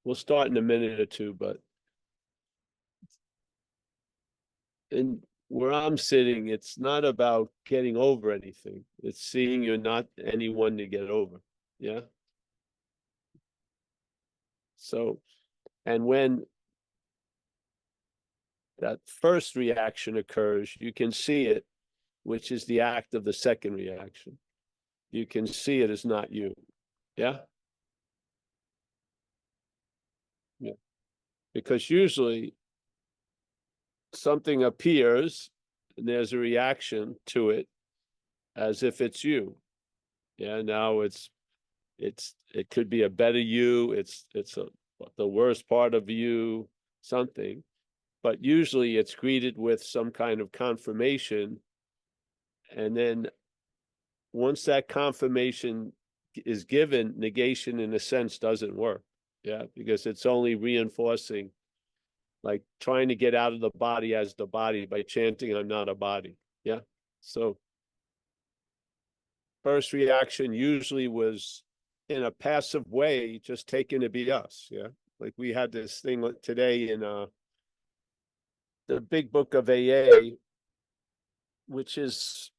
We'll start in a minute or two, but where I'm sitting, it's not about getting over anything. It's seeing you're not anyone to get over. Yeah. So, and when that first reaction occurs, you can see it, which is the act of the second reaction. You can see it as not you. Yeah. Yeah. Because usually something appears and there's a reaction to it as if it's you. Yeah. Now it could be a better you. It's the worst part of you, something. But usually it's greeted with some kind of confirmation. And then once that confirmation is given, negation in a sense doesn't work. Yeah, because it's only reinforcing, like trying to get out of the body as the body by chanting, I'm not a body. Yeah. So first reaction usually was in a passive way, just taken to be us. Yeah. Like we had this thing today in the big book of AA, which is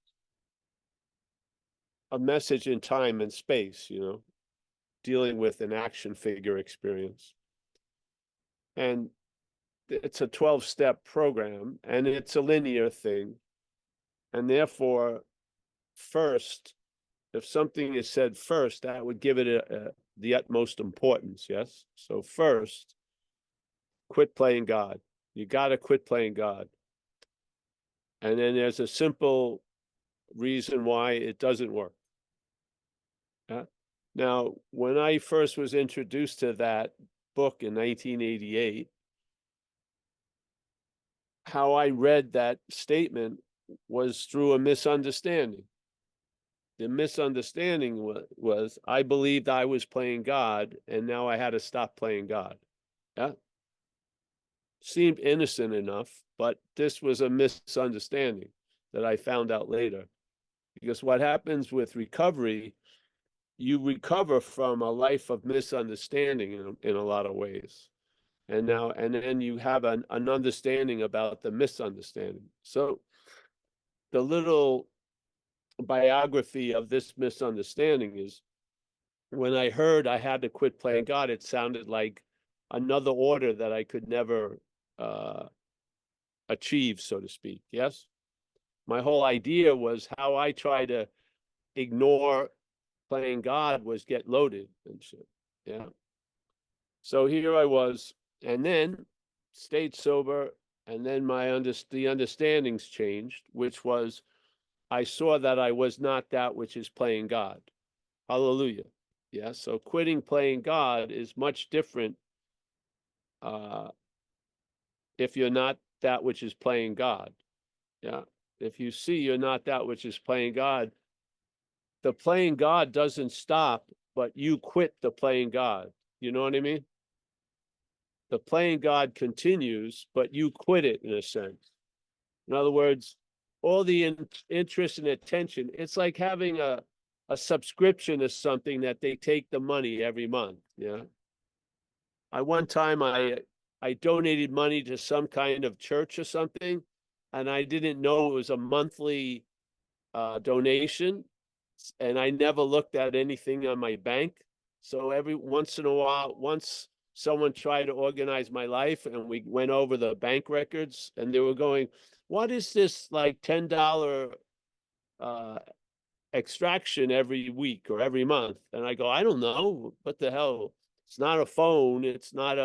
a message in time and space, dealing with an action figure experience. And it's a 12-step program, and it's a linear thing. And therefore, first, if something is said first, that would give it the utmost importance, yes? So first, quit playing God. You got to quit playing God. And then there's a simple reason why it doesn't work. Now, when I first was introduced to that book in 1988, how I read that statement was through a misunderstanding. The misunderstanding was I believed I was playing God, and now I had to stop playing God. Yeah. Seemed innocent enough, but this was a misunderstanding that I found out later. Because what happens with recovery, you recover from a life of misunderstanding in a lot of ways. And then you have an understanding about the misunderstanding. So the little biography of this misunderstanding is, when I heard I had to quit playing God, it sounded like another order that I could never achieve, so to speak. Yes. My whole idea was how I try to ignore playing God was get loaded and shit. Yeah. So here I was, and then stayed sober, and then the understandings changed, which was I saw that I was not that which is playing God. Hallelujah. Yeah. So quitting playing God is much different if you're not that which is playing God. Yeah. If you see you're not that which is playing God, the playing God doesn't stop, but you quit the playing God. You know what I mean? The playing God continues, but you quit it in a sense. In other words, all the interest and attention, it's like having a subscription to something that they take the money every month. Yeah. One time I donated money to some kind of church or something, and I didn't know it was a monthly donation, and I never looked at anything on my bank. So every once in a while, once someone tried to organize my life, and we went over the bank records, and they were going, what is this like $10 extraction every week or every month? And I go, I don't know. What the hell? It's not a phone. It's not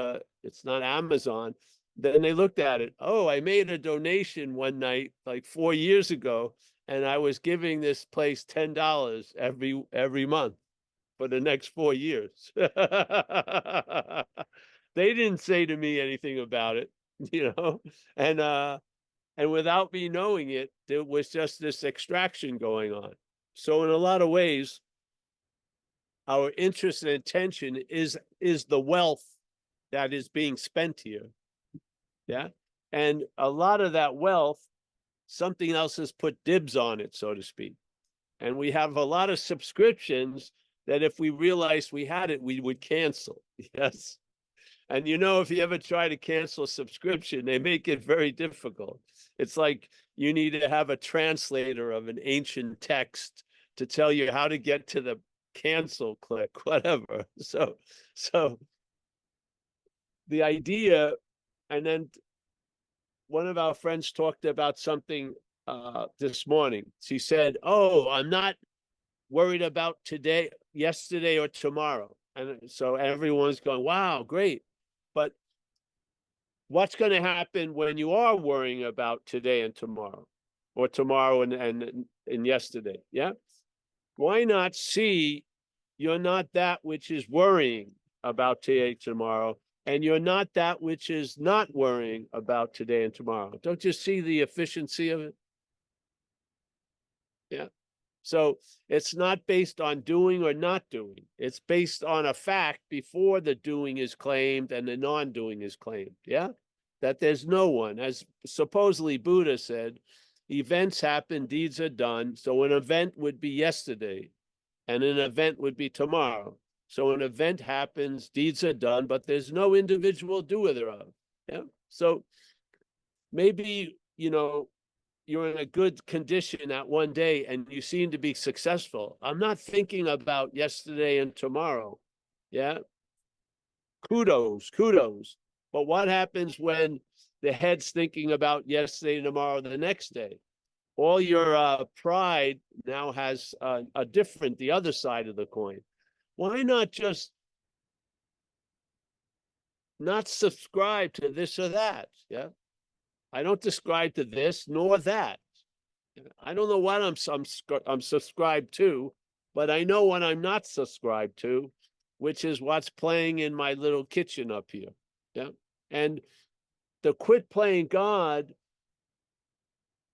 Amazon. Then they looked at it. Oh, I made a donation one night, like 4 years ago, and I was giving this place $10 every month for the next 4 years. They didn't say to me anything about it, and without me knowing it, there was just this extraction going on. So in a lot of ways, our interest and attention is the wealth that is being spent here. Yeah. And a lot of that wealth, something else has put dibs on it, so to speak. And we have a lot of subscriptions that if we realized we had it, we would cancel. Yes. And if you ever try to cancel a subscription, they make it very difficult. It's like you need to have a translator of an ancient text to tell you how to get to the cancel click, whatever. So the idea, and then one of our friends talked about something this morning. She said, "Oh, I'm not worried about today, yesterday, or tomorrow." And so everyone's going, "Wow, great." But what's going to happen when you are worrying about today and tomorrow, or tomorrow and yesterday? Yeah. Why not see you're not that which is worrying about today, tomorrow, and you're not that which is not worrying about today and tomorrow? Don't you see the efficiency of it? Yeah. So it's not based on doing or not doing. It's based on a fact before the doing is claimed and the non-doing is claimed. Yeah. That there's no one, as supposedly Buddha said, events happen, deeds are done. So an event would be yesterday and an event would be tomorrow. So an event happens, deeds are done, but there's no individual doer thereof. Yeah. So maybe, you're in a good condition that one day and you seem to be successful. I'm not thinking about yesterday and tomorrow. Yeah. Kudos. But what happens when the head's thinking about yesterday and tomorrow, the next day? All your pride now has the other side of the coin. Why not just not subscribe to this or that? Yeah. I don't subscribe to this nor that. I don't know what I'm subscribed to, but I know what I'm not subscribed to, which is what's playing in my little kitchen up here. Yeah. And the quit playing God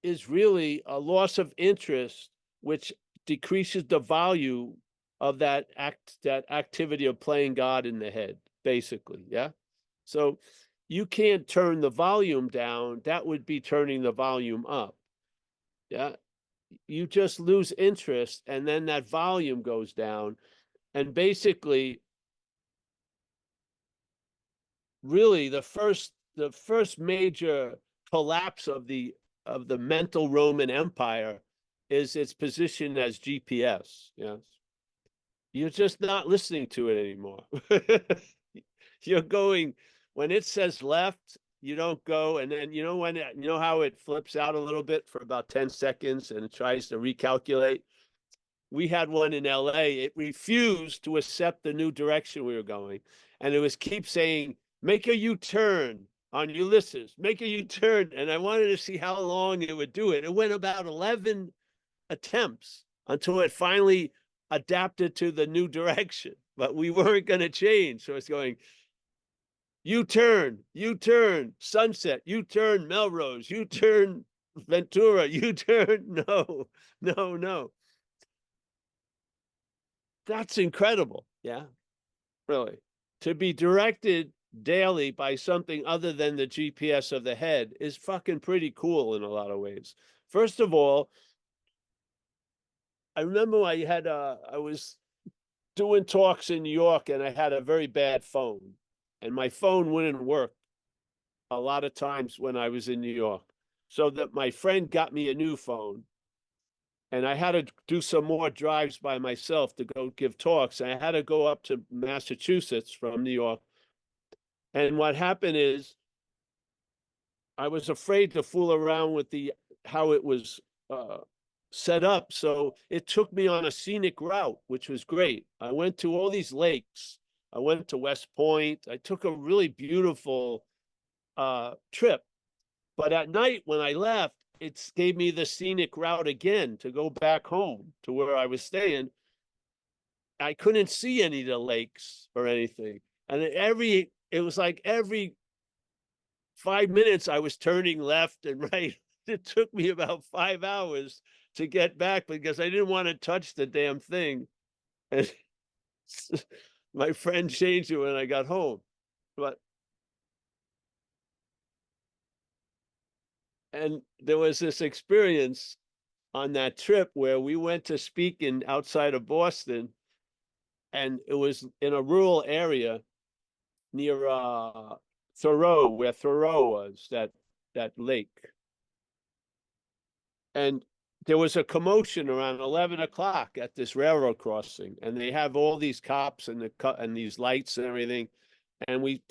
is really a loss of interest, which decreases the value of that activity of playing God in the head, basically. Yeah. So you can't turn the volume down. That would be turning the volume up. Yeah. You just lose interest, and then that volume goes down. And basically, really the first major collapse of the mental Roman Empire is its position as GPS. Yes. You're just not listening to it anymore. You're going, when it says left, you don't go, and then how it flips out a little bit for about 10 seconds and it tries to recalculate. We had one in LA. It refused to accept the new direction we were going. And it was keep saying, make a U-turn on Ulysses, make a U-turn. And I wanted to see how long it would do it. It went about 11 attempts until it finally adapted to the new direction. But we weren't going to change. So it's going, U-turn, Sunset, U-turn, Melrose, U-turn, Ventura, U-turn. No. That's incredible. Yeah, really. To be directed daily by something other than the GPS of the head is fucking pretty cool in a lot of ways. First of all, I remember I was doing talks in New York and I had a very bad phone, and my phone wouldn't work a lot of times when I was in New York. So that my friend got me a new phone, and I had to do some more drives by myself to go give talks. And I had to go up to Massachusetts from New York. And what happened is I was afraid to fool around with how it was set up. So it took me on a scenic route, which was great. I went to all these lakes. I went to West Point. I took a really beautiful trip. But at night when I left, it gave me the scenic route again to go back home to where I was staying. I couldn't see any of the lakes or anything. And it was like every 5 minutes I was turning left and right. It took me about 5 hours to get back because I didn't want to touch the damn thing. And my friend changed it when I got home. And there was this experience on that trip where we went to speak outside of Boston, and it was in a rural area near Thoreau, where Thoreau was, that lake. And there was a commotion around 11 o'clock at this railroad crossing, and they have all these cops and these lights and everything. And we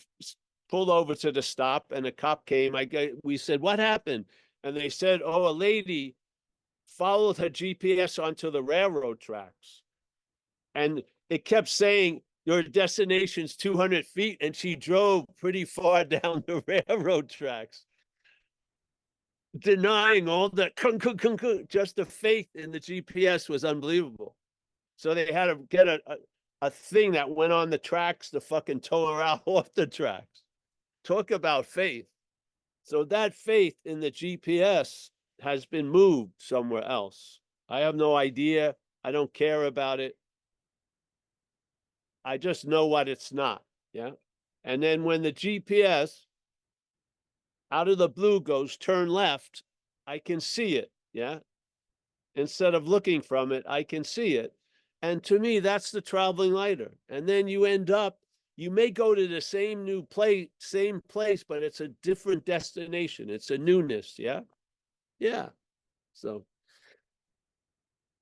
pulled over to the stop, and a cop came. We said, "What happened?" And they said, "Oh, a lady followed her GPS onto the railroad tracks, and it kept saying your destination's 200 feet, and she drove pretty far down the railroad tracks, denying all the just the faith in the GPS was unbelievable. So they had to get a thing that went on the tracks to fucking tow her out off the tracks. Talk about faith. So that faith in the GPS has been moved somewhere else. I have no idea. I don't care about it. I just know what it's not. Yeah. And then when the GPS out of the blue goes turn left, I can see it. Yeah. Instead of looking from it, I can see it. And to me, that's the traveling lighter. And then you end up, you may go to the same place, but it's a different destination. It's a newness. Yeah. Yeah. So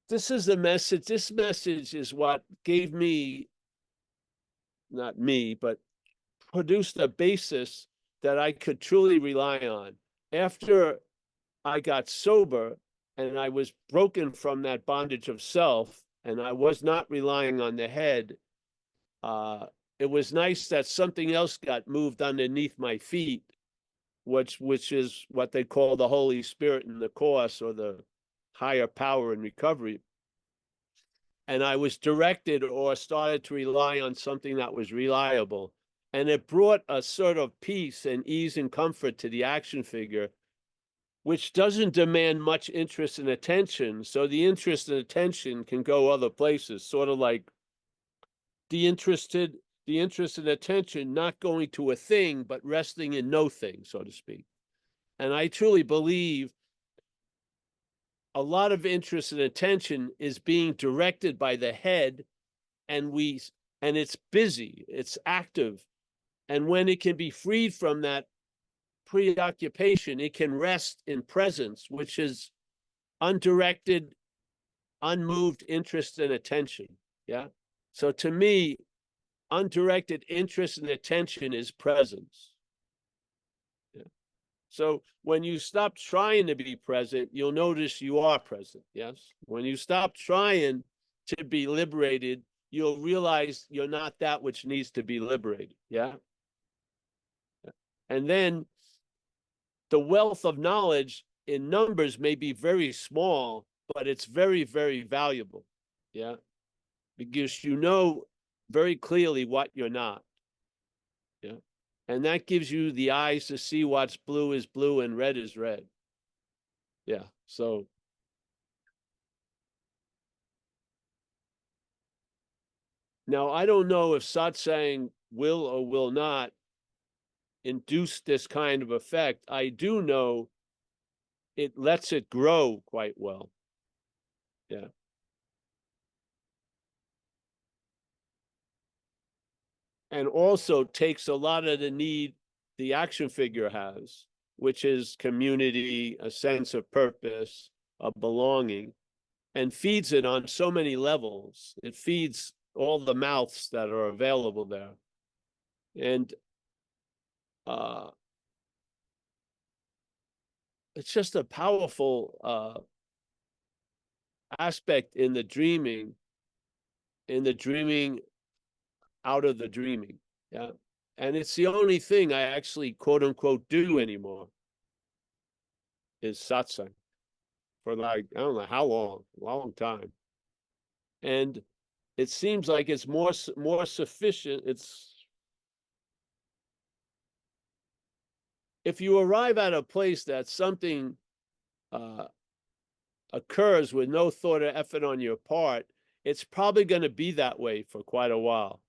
this is the message. This message is what gave me, not me, but produced a basis that I could truly rely on. After I got sober and I was broken from that bondage of self, and I was not relying on the head, it was nice that something else got moved underneath my feet, which is what they call the Holy Spirit in the Course, or the higher power in recovery. And I was directed or started to rely on something that was reliable. And it brought a sort of peace and ease and comfort to the action figure, which doesn't demand much interest and attention. So the interest and attention can go other places, sort of like the interest and attention not going to a thing, but resting in no thing, so to speak. And I truly believe a lot of interest and attention is being directed by the head, and it's busy, it's active. And when it can be freed from that preoccupation, it can rest in presence, which is undirected, unmoved interest and attention. Yeah. So to me, undirected interest and attention is presence. Yeah. So when you stop trying to be present, you'll notice you are present. Yes. When you stop trying to be liberated, you'll realize you're not that which needs to be liberated. Yeah. And then the wealth of knowledge in numbers may be very small, but it's very, very valuable. Yeah. Because you know very clearly what you're not. Yeah. And that gives you the eyes to see what's blue is blue and red is red. Yeah. So now I don't know if satsang will or will not induce this kind of effect. I do know it lets it grow quite well. Yeah. And also takes a lot of the need the action figure has, which is community, a sense of purpose, a belonging, and feeds it on so many levels. It feeds all the mouths that are available there. And it's just a powerful aspect in the dreaming out of the dreaming. Yeah. And it's the only thing I actually, quote unquote, do anymore is satsang for like, I don't know how long, a long time. And it seems like it's more sufficient. If you arrive at a place that something occurs with no thought or effort on your part, it's probably going to be that way for quite a while.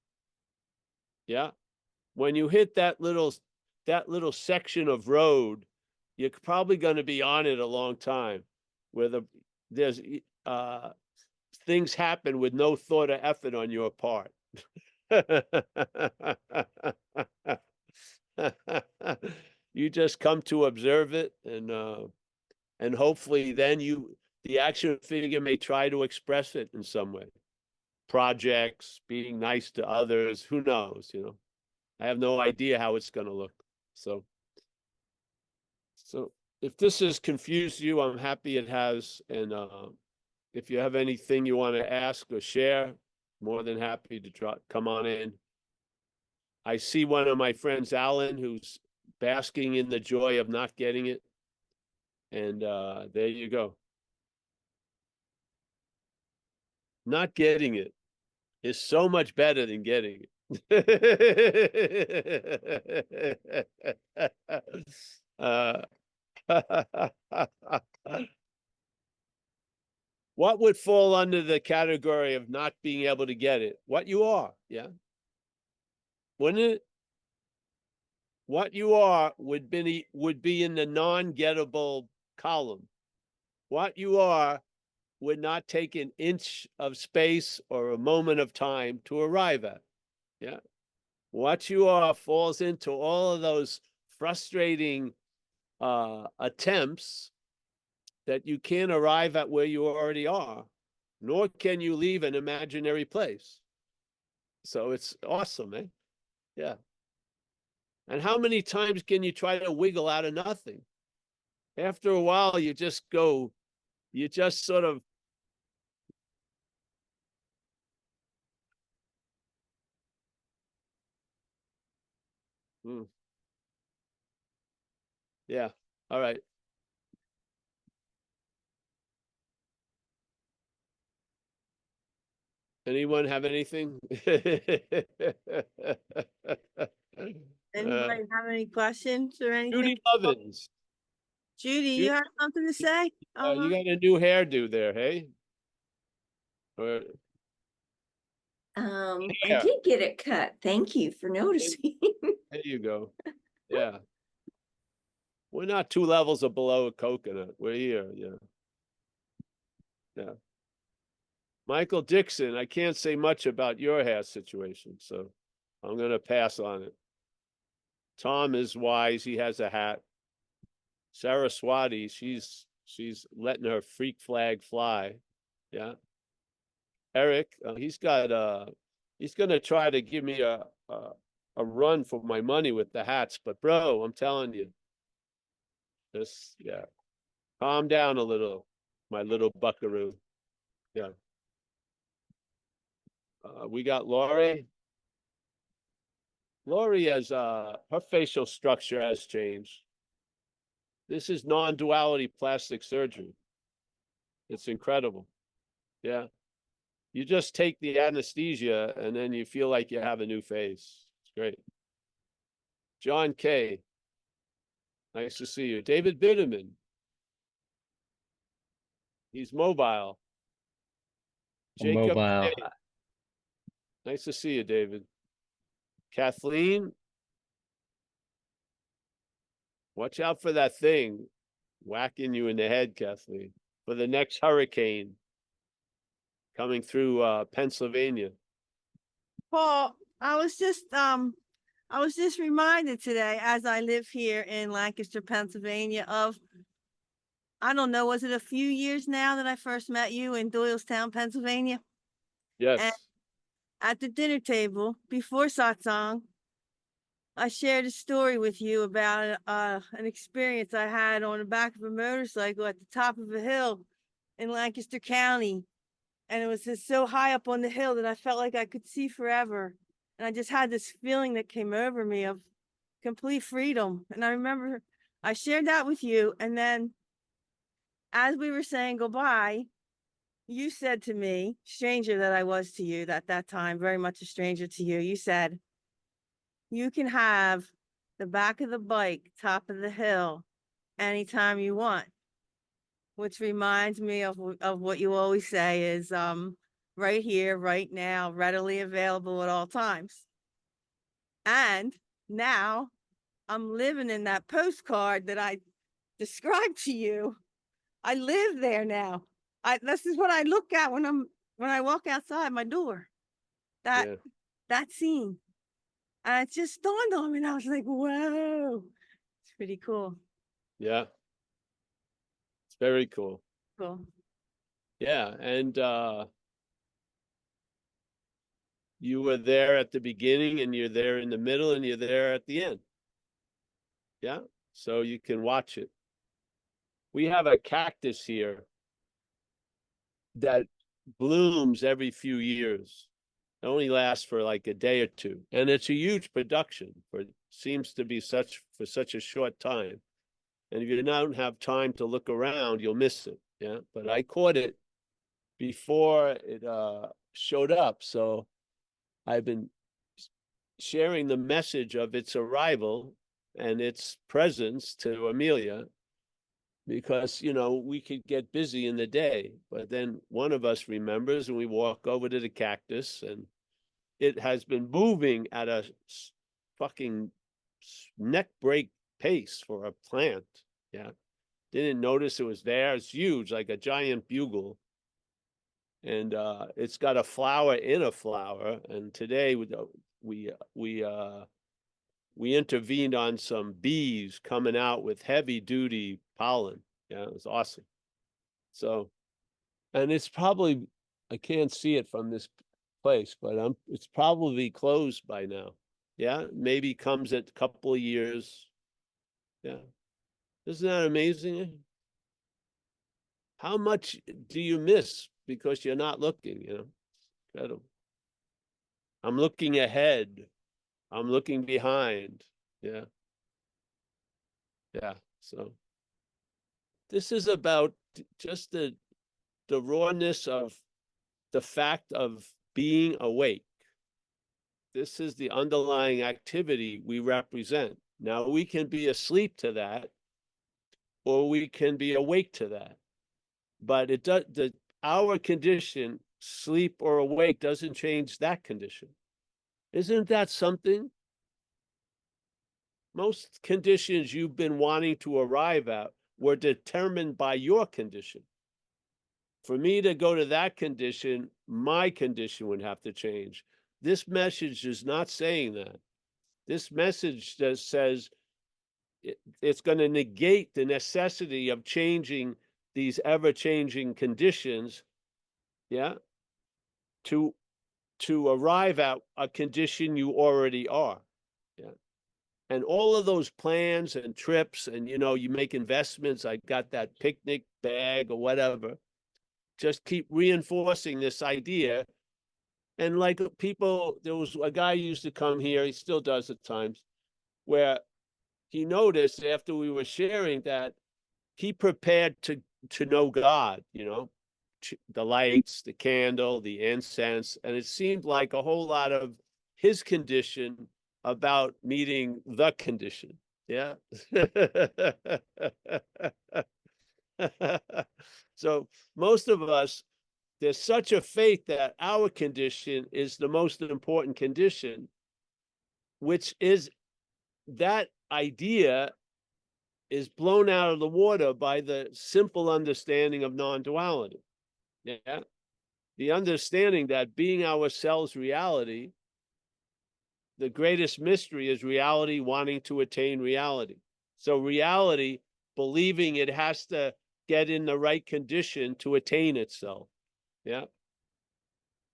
Yeah. When you hit that little section of road, you're probably going to be on it a long time, where there's things happen with no thought or effort on your part. You just come to observe it, and hopefully then the action figure may try to express it in some way. Projects, being nice to others, who knows, I have no idea how it's going to look. So if this has confused you, I'm happy it has. And if you have anything you want to ask or share, more than happy to come on in. I see one of my friends, Alan, who's basking in the joy of not getting it. And there you go. Not getting it is so much better than getting it. What would fall under the category of not being able to get it? What you are, yeah? Wouldn't it? What you are would be in the non-gettable column. What you are would not take an inch of space or a moment of time to arrive at. Yeah. What you are falls into all of those frustrating attempts that you can't arrive at where you already are, nor can you leave an imaginary place. So it's awesome, eh? Yeah. And how many times can you try to wiggle out of nothing? After a while, you just sort of, yeah. All right. Anyone have anything? Anybody have any questions or anything? Judy Lovins. Judy, you have something to say? You got a new hairdo there, hey? I did get it cut. Thank you for noticing. There you go. Yeah. We're not 2 levels below a coconut. We're here, yeah. Yeah. Michael Dixon, I can't say much about your hair situation, so I'm going to pass on it. Tom is wise. He has a hat. Saraswati, she's letting her freak flag fly. Yeah. Eric, he's going to try to give me a run for my money with the hats, but bro, I'm telling you, yeah, calm down a little, my little buckaroo. Yeah. We got Lori. Lori has, her facial structure has changed. This is non-duality plastic surgery. It's incredible. Yeah. You just take the anesthesia and then you feel like you have a new face. It's great. John K. Nice to see you. David Bitterman. He's mobile. Jacob Mobile. K. Nice to see you, David. Kathleen. Watch out for that thing whacking you in the head, Kathleen, for the next hurricane coming through Pennsylvania. Paul, I was just reminded today, as I live here in Lancaster, Pennsylvania, of, I don't know, was it a few years now that I first met you in Doylestown, Pennsylvania? Yes. And at the dinner table before satsang, I shared a story with you about an experience I had on the back of a motorcycle at the top of a hill in Lancaster County. And it was just so high up on the hill that I felt like I could see forever. And I just had this feeling that came over me of complete freedom. And I remember I shared that with you. And then as we were saying goodbye, you said to me, stranger that I was to you at that time, very much a stranger to you, you said, you can have the back of the bike, top of the hill, anytime you want. Which reminds me of what you always say is right here, right now, readily available at all times. And now I'm living in that postcard that I described to you. I live there now. This is what I look at when I walk outside my door. That scene. And it just dawned on me, and I was like, whoa, it's pretty cool. Yeah. It's very cool. Cool. Yeah. And you were there at the beginning, and you're there in the middle, and you're there at the end. Yeah. So you can watch it. We have a cactus here that blooms every few years. It only lasts for like a day or two. And it's a huge production seems to be for such a short time. And if you don't have time to look around, you'll miss it. Yeah. But I caught it before it showed up. So I've been sharing the message of its arrival and its presence to Amelia, because, we could get busy in the day, but then one of us remembers and we walk over to the cactus, and it has been moving at a fucking neck break pace for a plant. Yeah. Didn't notice it was there. It's huge, like a giant bugle. And it's got a flower in a flower. And today we intervened on some bees coming out with heavy duty pollen. Yeah, it was awesome. So, and it's probably, I can't see it from this place, but it's probably closed by now. Yeah, maybe comes at a couple of years. Yeah. Isn't that amazing? How much do you miss because you're not looking, Incredible. I'm looking ahead. I'm looking behind. Yeah. Yeah. So this is about just the rawness of the fact of being awake. This is the underlying activity we represent. Now we can be asleep to that, or we can be awake to that. But our condition, sleep or awake, doesn't change that condition. Isn't that something? Most conditions you've been wanting to arrive at were determined by your condition. For me to go to that condition, my condition would have to change. This message is not saying that. This message just says it's going to negate the necessity of changing these ever-changing conditions, yeah, to arrive at a condition you already are. Yeah. And all of those plans and trips, and you make investments, I got that picnic bag or whatever, just keep reinforcing this idea. And like people, there was a guy who used to come here, he still does at times, where he noticed after we were sharing that he prepared to know God, the lights, the candle, the incense, and it seemed like a whole lot of his condition about meeting the condition. Yeah. So most of us, there's such a faith that our condition is the most important condition, which is that idea is blown out of the water by the simple understanding of non-duality. Yeah. The understanding that being ourselves reality, the greatest mystery is reality wanting to attain reality. So reality believing it has to get in the right condition to attain itself. Yeah.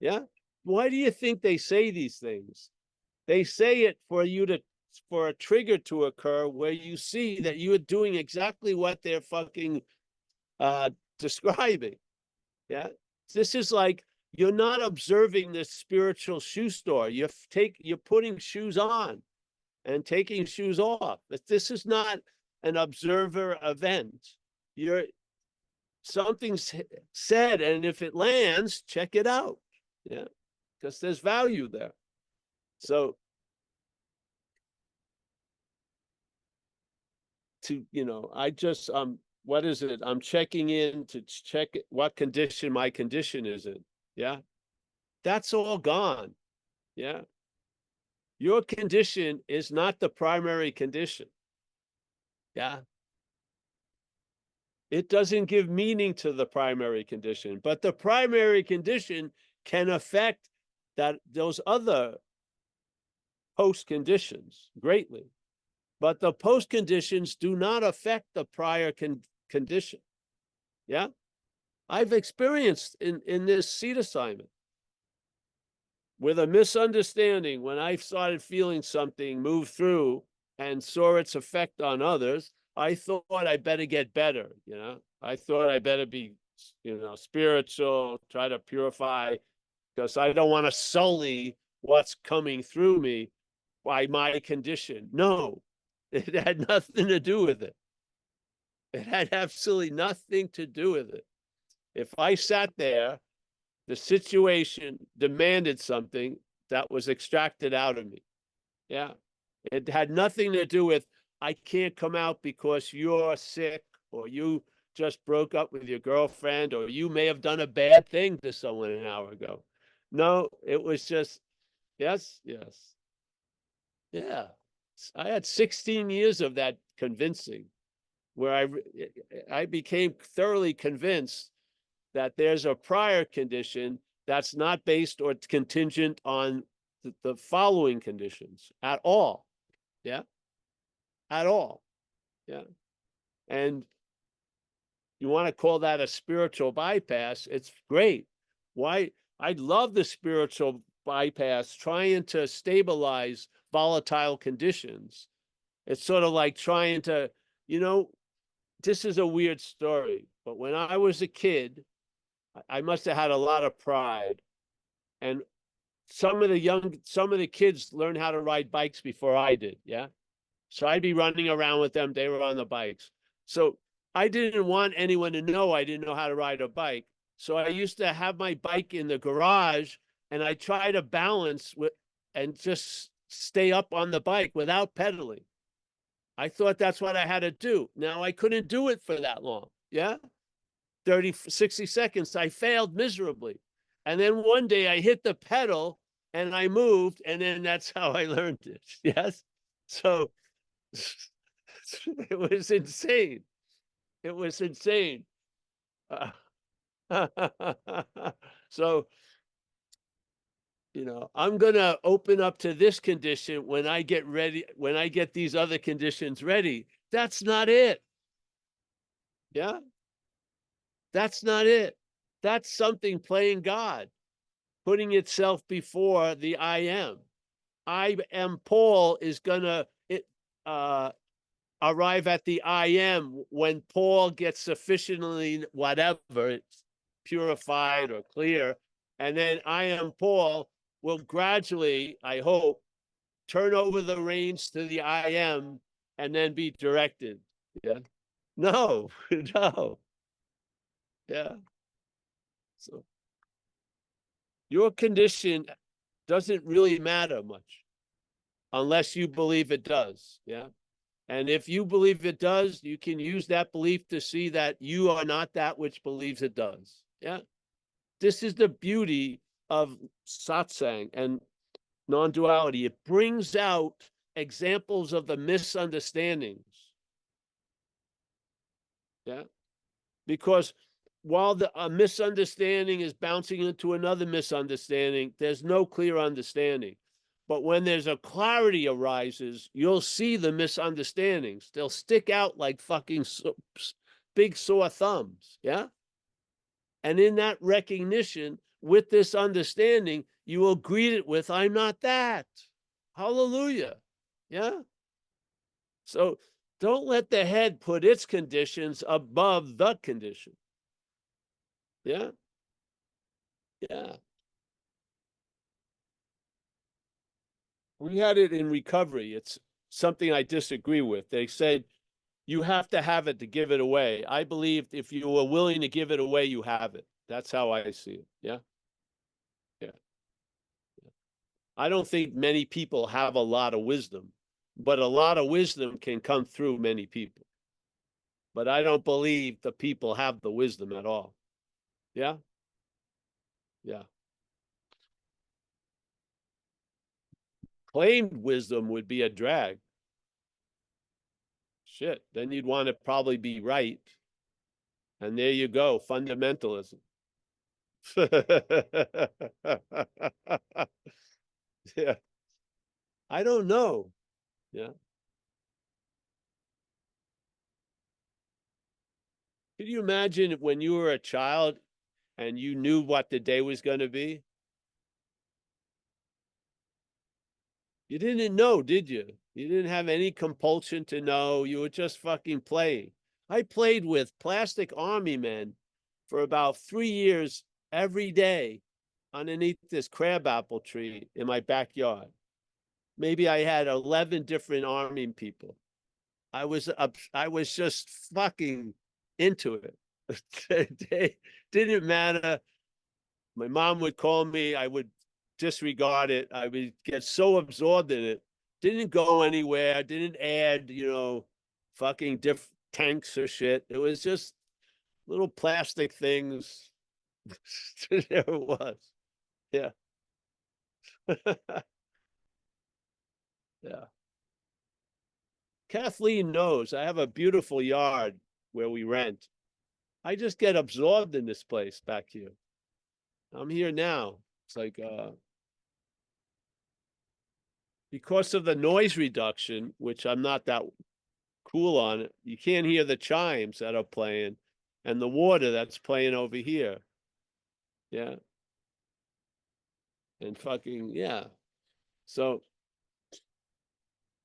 Yeah. Why do you think they say these things? They say it for a trigger to occur where you see that you are doing exactly what they're fucking describing. Yeah. This is like, you're not observing this spiritual shoe store. You're putting shoes on and taking shoes off. This is not an observer event. Something's said, and if it lands, check it out. Yeah. Because there's value there. So I just what is it? I'm checking in to check what condition my condition is in. Yeah. That's all gone. Yeah. Your condition is not the primary condition. Yeah. It doesn't give meaning to the primary condition, but the primary condition can affect those other post conditions greatly. but the post conditions do not affect the prior condition. Yeah. I've experienced in this seat assignment with a misunderstanding, when I started feeling something move through and saw its effect on others, I thought I better get better. I thought I better be, spiritual, try to purify, because I don't want to sully what's coming through me by my condition. No, it had nothing to do with it. It had absolutely nothing to do with it. If I sat there, the situation demanded something that was extracted out of me. Yeah. It had nothing to do with, I can't come out because you're sick, or you just broke up with your girlfriend, or you may have done a bad thing to someone an hour ago. No, it was just, yes. Yeah. I had 16 years of that convincing, where I became thoroughly convinced that there's a prior condition that's not based or contingent on the following conditions at all. Yeah. At all. Yeah. And you want to call that a spiritual bypass? It's great. Why? I love the spiritual bypass, trying to stabilize volatile conditions. It's sort of like trying to, this is a weird story, but when I was a kid, I must have had a lot of pride. And some of the kids learned how to ride bikes before I did. Yeah. So I'd be running around with them. They were on the bikes. So I didn't want anyone to know I didn't know how to ride a bike. So I used to have my bike in the garage, and I try to balance with and just stay up on the bike without pedaling. I thought that's what I had to do. Now I couldn't do it for that long. Yeah. 30, 60 seconds. I failed miserably. And then one day I hit the pedal and I moved, and then that's how I learned it. Yes. So it was insane. It was insane. So, I'm going to open up to this condition when I get ready, when I get these other conditions ready. That's not it. Yeah. That's not it. That's something playing God, putting itself before the I am. I am Paul is going to arrive at the I am when Paul gets sufficiently whatever, it's purified or clear. And then I am Paul will gradually, I hope, turn over the reins to the I am and then be directed. Yeah. No, no. Yeah. So your condition doesn't really matter much unless you believe it does. Yeah. And if you believe it does, you can use that belief to see that you are not that which believes it does. Yeah. This is the beauty of satsang and non-duality. It brings out examples of the misunderstandings. Yeah. Because while a misunderstanding is bouncing into another misunderstanding, there's no clear understanding. But when there's a clarity arises, you'll see the misunderstandings. They'll stick out like fucking big sore thumbs. Yeah. And in that recognition, with this understanding, you will greet it with, I'm not that. Hallelujah. Yeah. So don't let the head put its conditions above the condition. Yeah. Yeah. We had it in recovery. It's something I disagree with. They said you have to have it to give it away. I believe if you are willing to give it away, you have it. That's how I see it. Yeah. Yeah. I don't think many people have a lot of wisdom, but a lot of wisdom can come through many people. But I don't believe the people have the wisdom at all. Yeah. Yeah. Claimed wisdom would be a drag. Shit. Then you'd want to probably be right. And there you go. Fundamentalism. Yeah. I don't know. Yeah. Can you imagine when you were a child and you knew what the day was going to be? You didn't know, did you? You didn't have any compulsion to know. You were just fucking playing. I played with plastic army men for about 3 years every day underneath this crabapple tree in my backyard. Maybe I had 11 different army people. I was just fucking into it. It didn't matter. My mom would call me. I would disregard it. I would get so absorbed in it. Didn't go anywhere. Didn't add, fucking diff tanks or shit. It was just little plastic things. There it was. Yeah. Yeah. Kathleen knows I have a beautiful yard where we rent. I just get absorbed in this place back here. I'm here now. It's like because of the noise reduction, which I'm not that cool on it, you can't hear the chimes that are playing and the water that's playing over here. Yeah. And fucking, yeah. So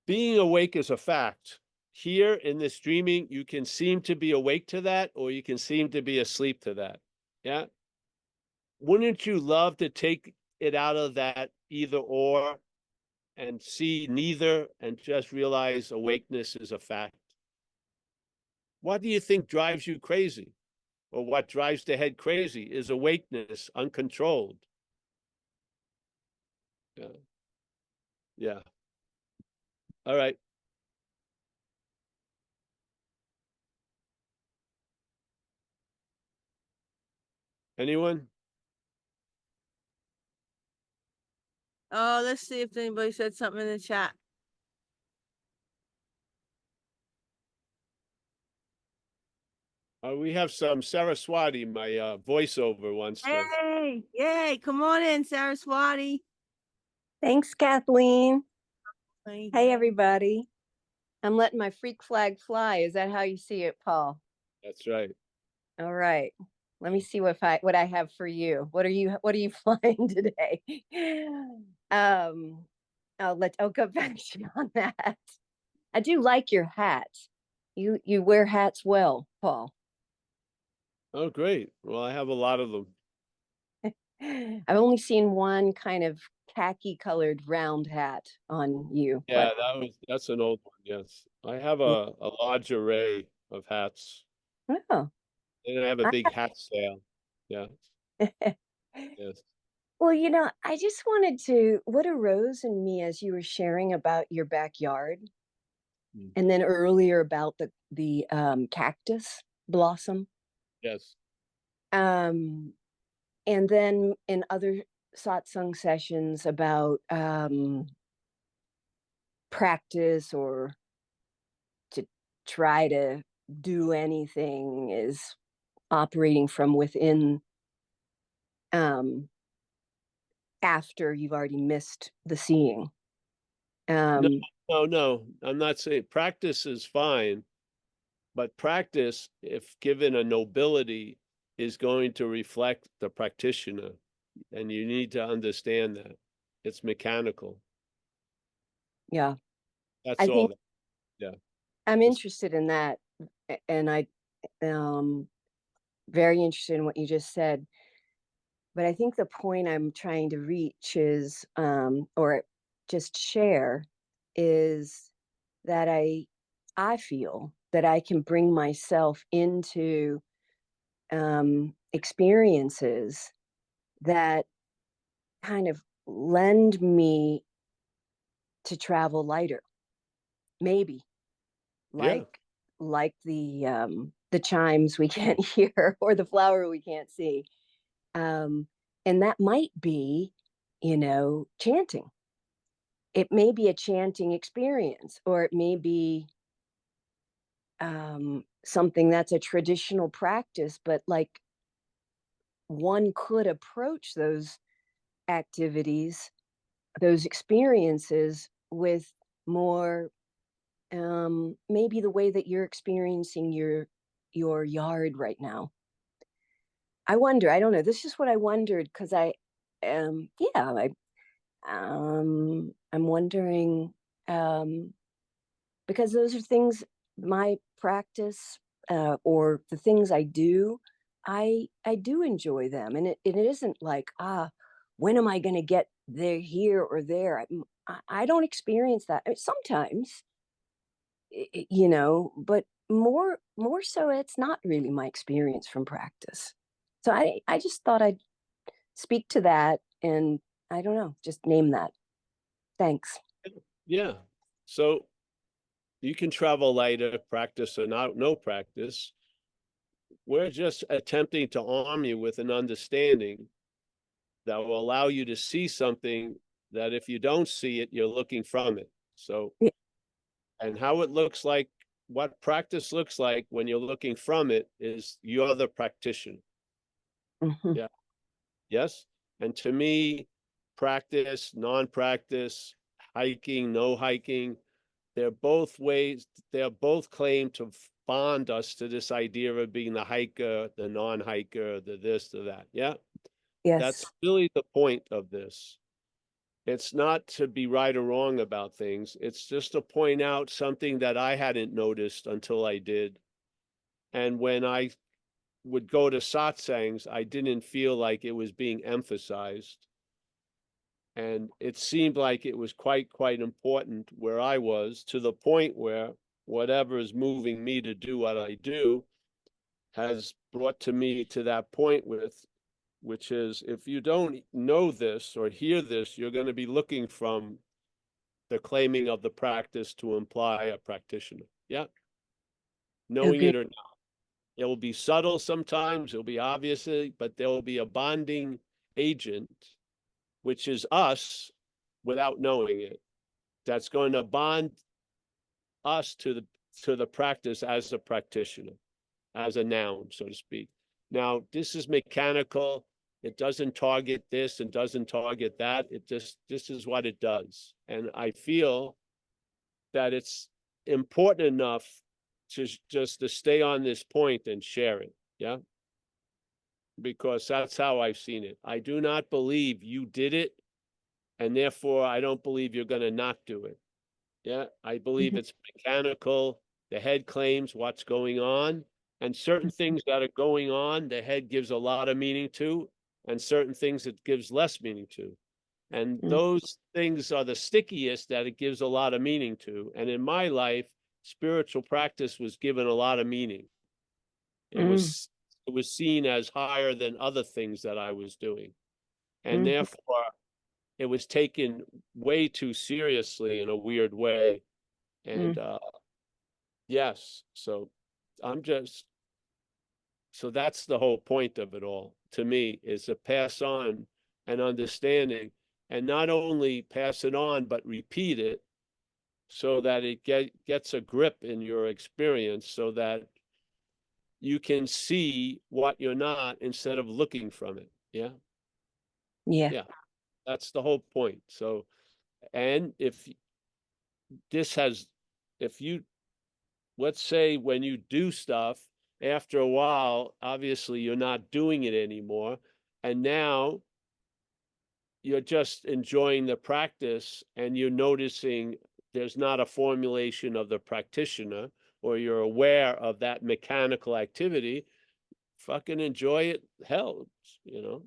being awake is a fact. Here in this dreaming, you can seem to be awake to that, or you can seem to be asleep to that. Yeah. Wouldn't you love to take it out of that either or and see neither and just realize awakeness is a fact? What do you think drives you crazy? Or what drives the head crazy is awakeness, uncontrolled. Yeah. Yeah. All right. Anyone? Oh, let's see if anybody said something in the chat. We have some Saraswati, my voiceover wants to. Hey, yay, come on in, Saraswati. Thanks, Kathleen. Thank Hey, you. everybody. I'm letting my freak flag fly. Is that how you see it, Paul? That's right. All right. Let me see what I have for you. What are you flying today? I'll go back to you on that. I do like your hat. You wear hats well, Paul. Oh, great. Well, I have a lot of them. I've only seen one kind of khaki colored round hat on you. Yeah, that's an old one. Yes. I have a large array of hats. Oh. And I have a big hat sale. Yeah. Yes. Well, I just wanted what arose in me as you were sharing about your backyard, and then earlier about the cactus blossom. Yes. And then in other satsang sessions about practice or to try to do anything is operating from within after you've already missed the seeing. No, I'm not saying practice is fine, but practice, if given a nobility, is going to reflect the practitioner. And you need to understand that. It's mechanical. Yeah. That's all. Yeah. I'm interested in that. And I very interested in what you just said. But I think the point I'm trying to reach is, or just share, is that I feel that I can bring myself into experiences that kind of lend me to travel lighter, maybe like the chimes we can't hear or the flower we can't see. And that might be, chanting. It may be a chanting experience, or it may be something that's a traditional practice, but like one could approach those activities, those experiences with more maybe the way that you're experiencing your yard right now. I wonder, I don't know, this is what I wondered, because I'm wondering, because those are things, my practice, or the things I do, I do enjoy them. And it isn't like, when am I going to get there, here or there? I don't experience that. Sometimes, but more so, it's not really my experience from practice. So I just thought I'd speak to that, and I don't know, just name that. Thanks. Yeah. So you can travel lighter, practice or not, no practice. We're just attempting to arm you with an understanding that will allow you to see something that if you don't see it, you're looking from it. So, Yeah. and how it looks like, what practice looks like when you're looking from it is you're the practitioner. Mhm. Yeah. Yes. And to me, practice, non-practice, hiking, no hiking, they're both ways, they're both claim to bond us to this idea of being the hiker, the non-hiker, the this, the that. Yeah. That's Yes. really the point of this. It's not to be right or wrong about things. It's just to point out something that I hadn't noticed until I did. And when I would go to satsangs, I didn't feel like it was being emphasized. And it seemed like it was quite important where I was, to the point where whatever is moving me to do what I do has brought to me to that point which is, if you don't know this or hear this, you're going to be looking from the claiming of the practice to imply a practitioner. Yeah. Knowing Agree. it or not. It will be subtle sometimes, it'll be obviously, but there will be a bonding agent, which is us without knowing it, that's going to bond us to the practice as a practitioner, as a noun, so to speak. Now, this is mechanical. It doesn't target this and doesn't target that. It just, this is what it does. And I feel that it's important enough to just to stay on this point and share it. Yeah. Because that's how I've seen it. I do not believe you did it, and therefore I don't believe you're going to not do it. Yeah. I believe Mhm. it's mechanical. The head claims what's going on, and certain things that are going on, the head gives a lot of meaning to, and certain things it gives less meaning to. And Mm. those things are the stickiest that it gives a lot of meaning to. And in my life, spiritual practice was given a lot of meaning. It was seen as higher than other things that I was doing. And Mhm. therefore, it was taken way too seriously in a weird way. And yes, so I'm just, so that's the whole point of it all, to me, is to pass on an understanding, and not only pass it on, but repeat it so that it gets a grip in your experience, so that you can see what you're not instead of looking from it. Yeah. Yeah. Yeah. That's the whole point. So, and if this has, if you, let's say when you do stuff, after a while, obviously you're not doing it anymore. And now you're just enjoying the practice, and you're noticing there's not a formulation of the practitioner, or you're aware of that mechanical activity. Fucking enjoy it. Hell, you know,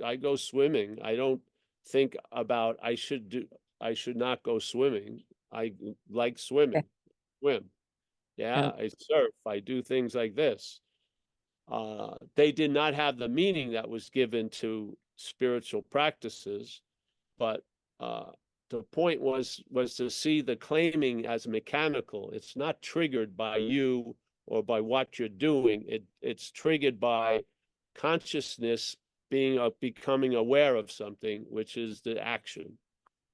I go swimming. I don't think about I should not go swimming. I like swimming. Swim. Yeah, I surf. I do things like this. They did not have the meaning that was given to spiritual practices, but the point was to see the claiming as mechanical. It's not triggered by you or by what you're doing. It's triggered by consciousness becoming aware of something, which is the action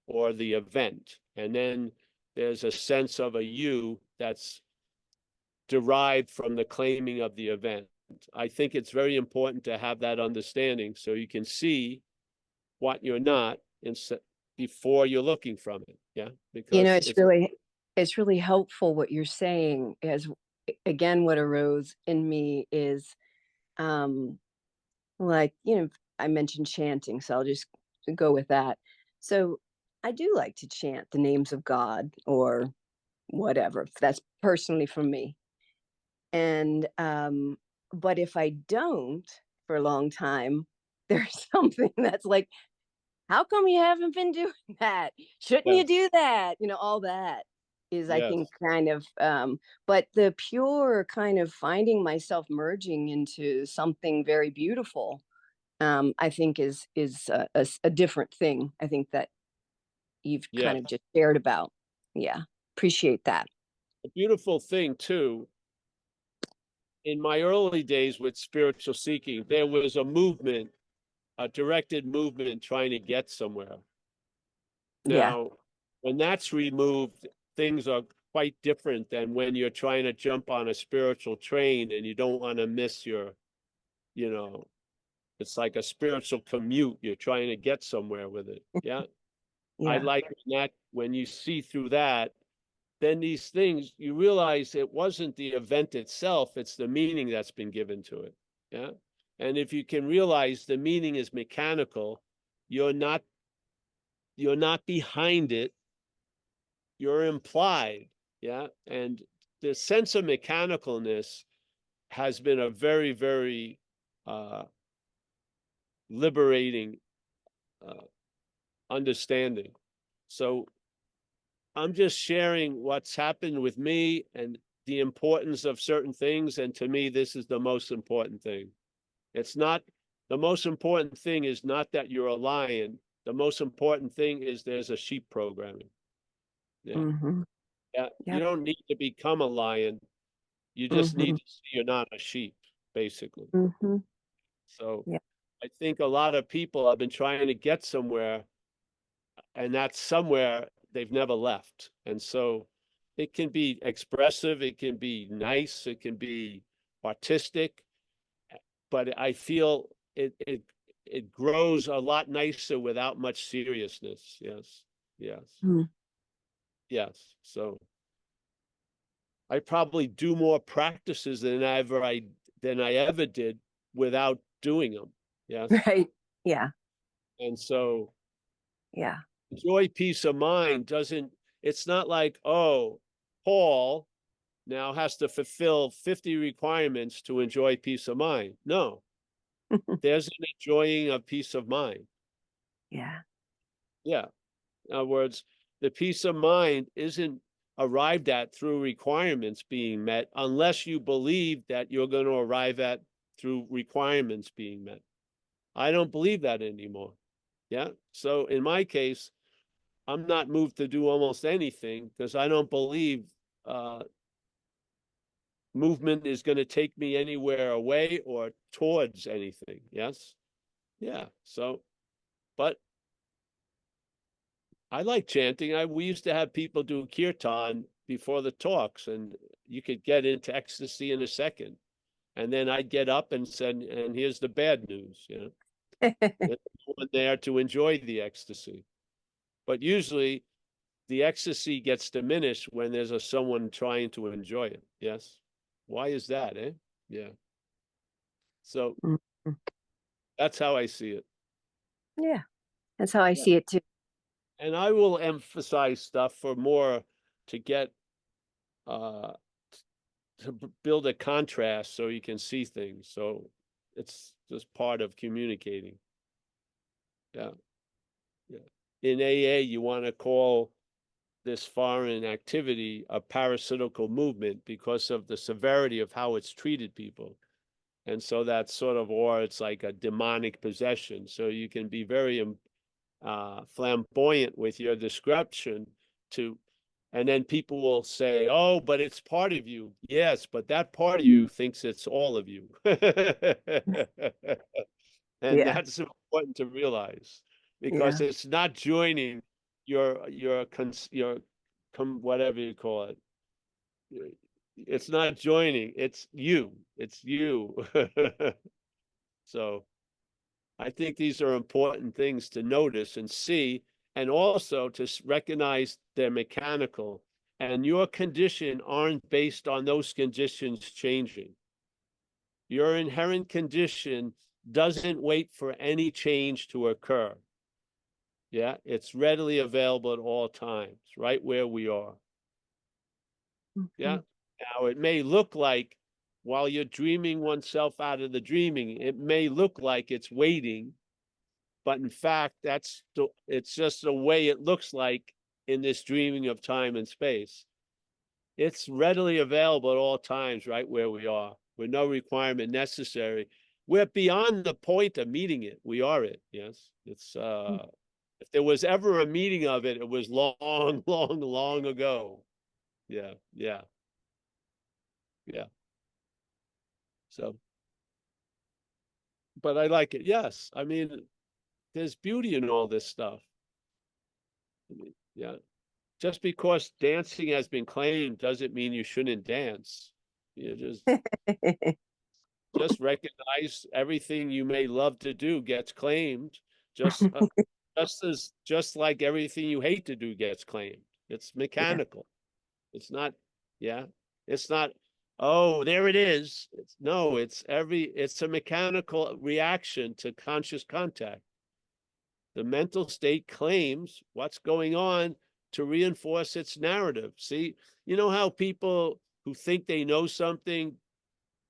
or the event. And then there's a sense of a you that's derived from the claiming of the event. I think it's very important to have that understanding so you can see what you're not before you're looking from it. Yeah, because It's really helpful what you're saying, as again, what arose in me is, like, I mentioned chanting, so I'll just go with that. So I do like to chant the names of God or whatever. That's personally for me. And but if I don't for a long time, there's something that's like, how come you haven't been doing that? Shouldn't you Yes, do that? All that is, I yes, think, kind of, but the pure kind of finding myself merging into something very beautiful, I think is a different thing. I think that you've kind of yes. just shared about. Yeah, appreciate that. A beautiful thing too, in my early days with spiritual seeking, there was a movement, a directed movement trying to get somewhere. Yeah, Now, when that's removed, things are quite different than when you're trying to jump on a spiritual train and you don't want to miss your, you know, it's like a spiritual commute. You're trying to get somewhere with it. Yeah. I yeah, like when you see through that, then these things, you realize it wasn't the event itself, it's the meaning that's been given to it. Yeah. And if you can realize the meaning is mechanical, you're not behind it, you're implied. Yeah. And the sense of mechanicalness has been a very, very uh, liberating uh, understanding. So I'm just sharing what's happened with me and the importance of certain things. And to me, this is the most important thing. It's not, the most important thing is not that you're a lion. The most important thing is there's a sheep programming. Yeah. mm-hmm, Yeah. You yep, don't need to become a lion. You just mm-hmm, need to see you're not a sheep, basically. mm-hmm, So yeah, I think a lot of people have been trying to get somewhere, and that's somewhere they've never left. And so it can be expressive, it can be nice, it can be artistic, but I feel it grows a lot nicer without much seriousness. Yes. Yes. mm, Yes. So I probably do more practices than I ever did without doing them. Yes. right, yeah, And so yeah, joy, peace of mind doesn't, it's not like, oh, Paul now has to fulfill 50 requirements to enjoy peace of mind. No, there's an enjoying of peace of mind. yeah, Yeah. In other words, the peace of mind isn't arrived at through requirements being met unless you believe that you're going to arrive at through requirements being met. I don't believe that anymore. Yeah. So in my case, I'm not moved to do almost anything because I don't believe uh, movement is going to take me anywhere away or towards anything. Yes. Yeah. So, but I like chanting. We used to have people do kirtan before the talks, and you could get into ecstasy in a second. And then I'd get up and said, and here's the bad news, there's no one there to enjoy the ecstasy. But usually the ecstasy gets diminished when there's someone trying to enjoy it. Yes. Why is that, eh? Yeah. So mhm, that's how I see it. yeah. That's how I Yeah. see it too. And I will emphasize stuff for more to get uh to build a contrast so you can see things. So it's just part of communicating. Yeah. Yeah. In AA, you want to call this foreign activity a parasitical movement because of the severity of how it's treated people. And so that's sort of, or it's like a demonic possession. So you can be very flamboyant with your description to, and then people will say, oh, but it's part of you. Yes, but that part of you thinks it's all of you. And Yeah, that's important to realize because yeah, it's not joining whatever you call it. It's not joining, it's you. It's you. So I think these are important things to notice and see, and also to recognize they're mechanical and your condition aren't based on those conditions changing. Your inherent condition doesn't wait for any change to occur. Yeah, it's readily available at all times, right where we are. Yeah. Now it may look like while you're dreaming oneself out of the dreaming, it may look like it's waiting, but in fact, it's just the way it looks like in this dreaming of time and space. It's readily available at all times, right where we are, with no requirement necessary. We're beyond the point of meeting it. We are it. Yes. It's if there was ever a meeting of it, it was long, long ago. Yeah, yeah, yeah. So, but I like it. Yes. I mean, there's beauty in all this stuff. I mean, yeah. Just because dancing has been claimed doesn't mean you shouldn't dance. You just recognize everything you may love to do gets claimed. Just just like everything you hate to do gets claimed. It's mechanical. It's not, yeah. It's not, oh, there it is. It's a mechanical reaction to conscious contact. The mental state claims what's going on to reinforce its narrative. See, you know how people who think they know something,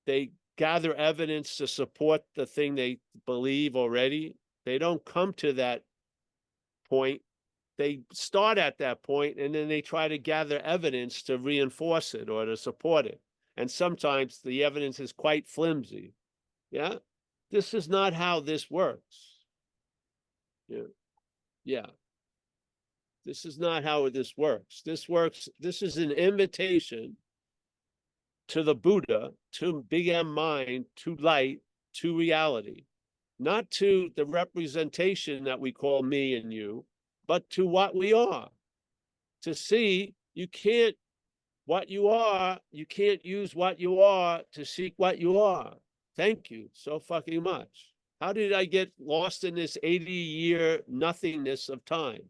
they gather evidence to support the thing they believe already. They don't come to that point. They start at that point and then they try to gather evidence to reinforce it or to support it. And sometimes the evidence is quite flimsy. Yeah. This is not how this works. Yeah. Yeah. This is not how this works. This is an invitation to the Buddha, to Big M mind, to light, to reality, not to the representation that we call me and you, but to what we are. To see you can't use what you are to seek what you are. Thank you so fucking much. How did I get lost in this 80-year nothingness of time?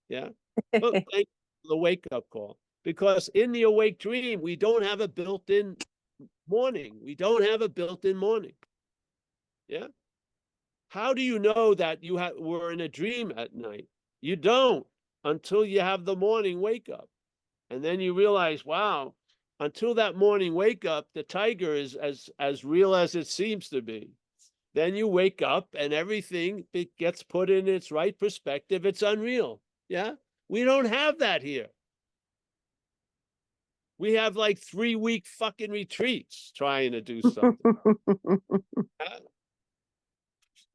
Yeah. Look, thank you for the wake-up call. Because in the awake dream, we don't have a built-in morning. We don't have a built-in morning. Yeah. How do you know that were in a dream at night? You don't until you have the morning wake up. And then you realize, wow, until that morning wake up, the tiger is as real as it seems to be. Then you wake up and everything gets put in its right perspective. It's unreal. Yeah. We don't have that here. We have like 3-week fucking retreats trying to do something.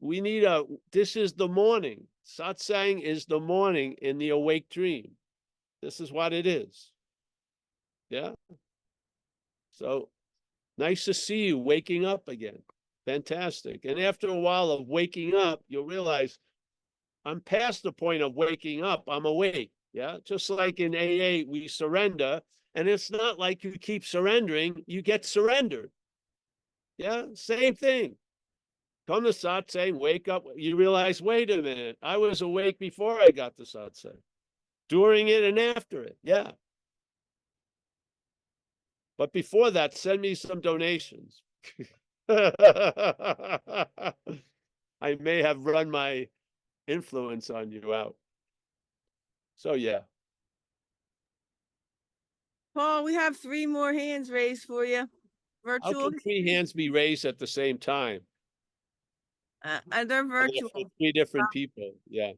We need this is the morning. Satsang is the morning in the awake dream. This is what it is. Yeah. So nice to see you waking up again. Fantastic. And after a while of waking up, you'll realize I'm past the point of waking up. I'm awake. Yeah. Just like in AA, we surrender. And it's not like you keep surrendering, you get surrendered. Yeah. Same thing. Come to satsang, wake up. You realize, wait a minute, I was awake before I got to satsang, during it and after it. Yeah. But before that, send me some donations. I may have run my influence on you out. So, yeah. Paul, we have 3 more hands raised for you. How Virtual. can 3 hands be raised at the same time? And they're And they're virtual. for 3 different people. Yes.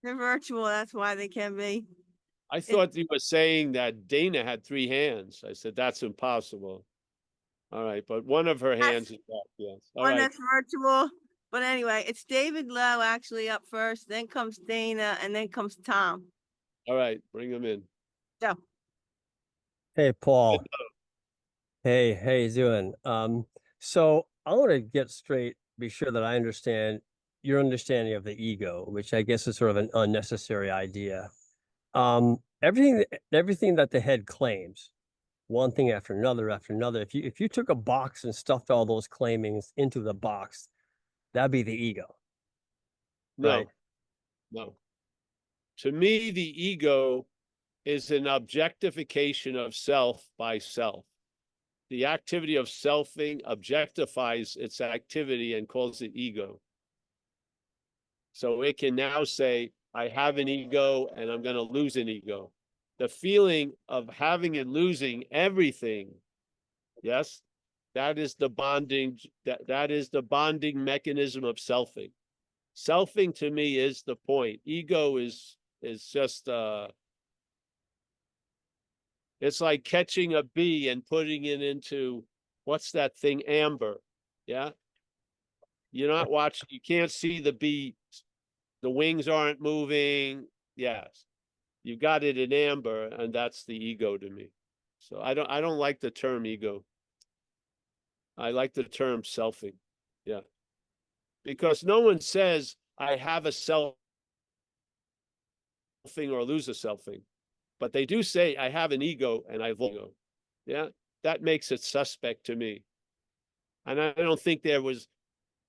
They're virtual. That's why they can be. I thought you were saying that Dana had 3 hands. I said, that's impossible. All right. But one of her hands is up. Yes. All One right. that's virtual. But anyway, it's David Lowe actually up first. Then comes Dana, and then comes Tom. All right. Bring them in. So Hey, Paul. Hey, how you doing? So I want to get straight, be sure that I understand your understanding of the ego, which I guess is sort of an unnecessary idea. Everything that the head claims, one thing after another after another. If you took a box and stuffed all those claimings into the box, that'd be the ego. No. Right. No. To me, the ego is an objectification of self by self. The activity of selfing objectifies its activity and calls it ego. So it can now say, I have an ego and I'm going to lose an ego. The feeling of having and losing everything, yes, that is the bonding, that is the bonding mechanism of selfing. Selfing to me is the point. Ego is just it's like catching a bee and putting it into, what's that thing, amber. Yeah. You're not watching, you can't see the bee, the wings aren't moving. Yes. You got it in amber, and that's the ego to me. So I don't like the term ego. I like the term selfing. Yeah. Because no one says I have a selfing or lose a selfing. But they do say I have an ego and I have an ego. Yeah. That makes it suspect to me. And I don't think there was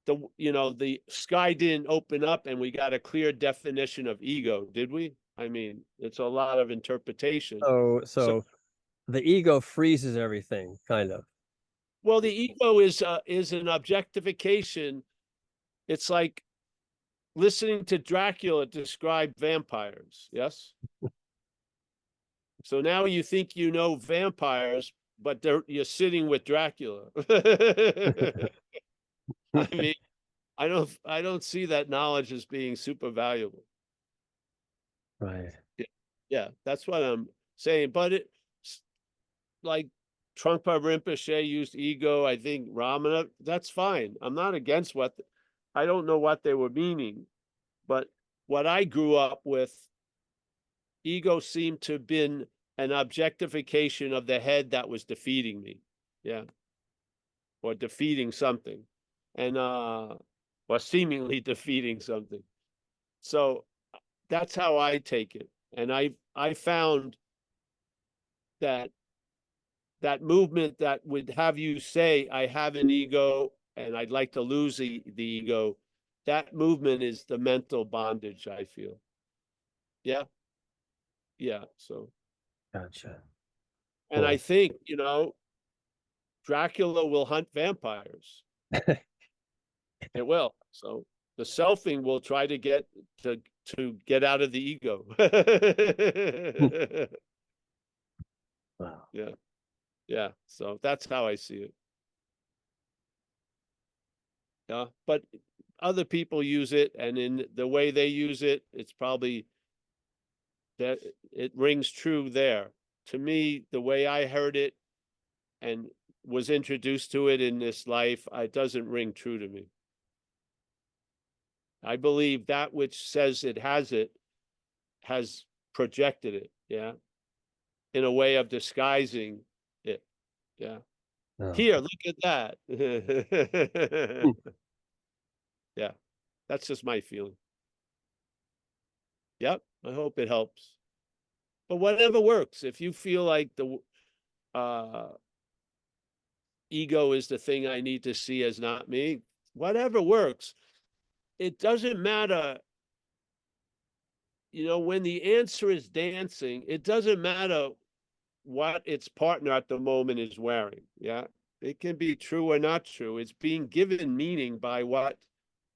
the sky didn't open up and we got a clear definition of ego, did we? I mean, it's a lot of interpretation. So the ego freezes everything, kind of. Well, the ego is an objectification. It's like listening to Dracula describe vampires. Yes. So now you think you know vampires, but you're sitting with Dracula. I mean, I don't see that knowledge as being super valuable. Right. Yeah, that's what I'm saying. But it's like Trungpa Rinpoche used ego. I think Ramana, that's fine. I'm not against I don't know what they were meaning, but what I grew up with, ego seemed to have been an objectification of the head that was defeating me. Yeah. Or defeating something. And or seemingly defeating something. So that's how I take it. And I found that movement that would have you say, I have an ego and I'd like to lose the ego, that movement is the mental bondage, I feel. Yeah. Yeah. So. Gotcha. And Cool. I think, Dracula will hunt vampires. It will. So the selfing will try to get out of the ego. Wow. Yeah. Yeah. So that's how I see it. Yeah. But other people use it, and in the way they use it, it's probably that it rings true there. To me, the way I heard it and was introduced to it in this life, it doesn't ring true to me. I believe that which says it has projected it, yeah, in a way of disguising it, yeah. Oh. Here, look at that. Yeah, that's just my feeling. Yep, I hope it helps. But whatever works, if you feel like the ego is the thing I need to see as not me, whatever works. It doesn't matter. When the answer is dancing, it doesn't matter what its partner at the moment is wearing. Yeah. It can be true or not true. It's being given meaning by what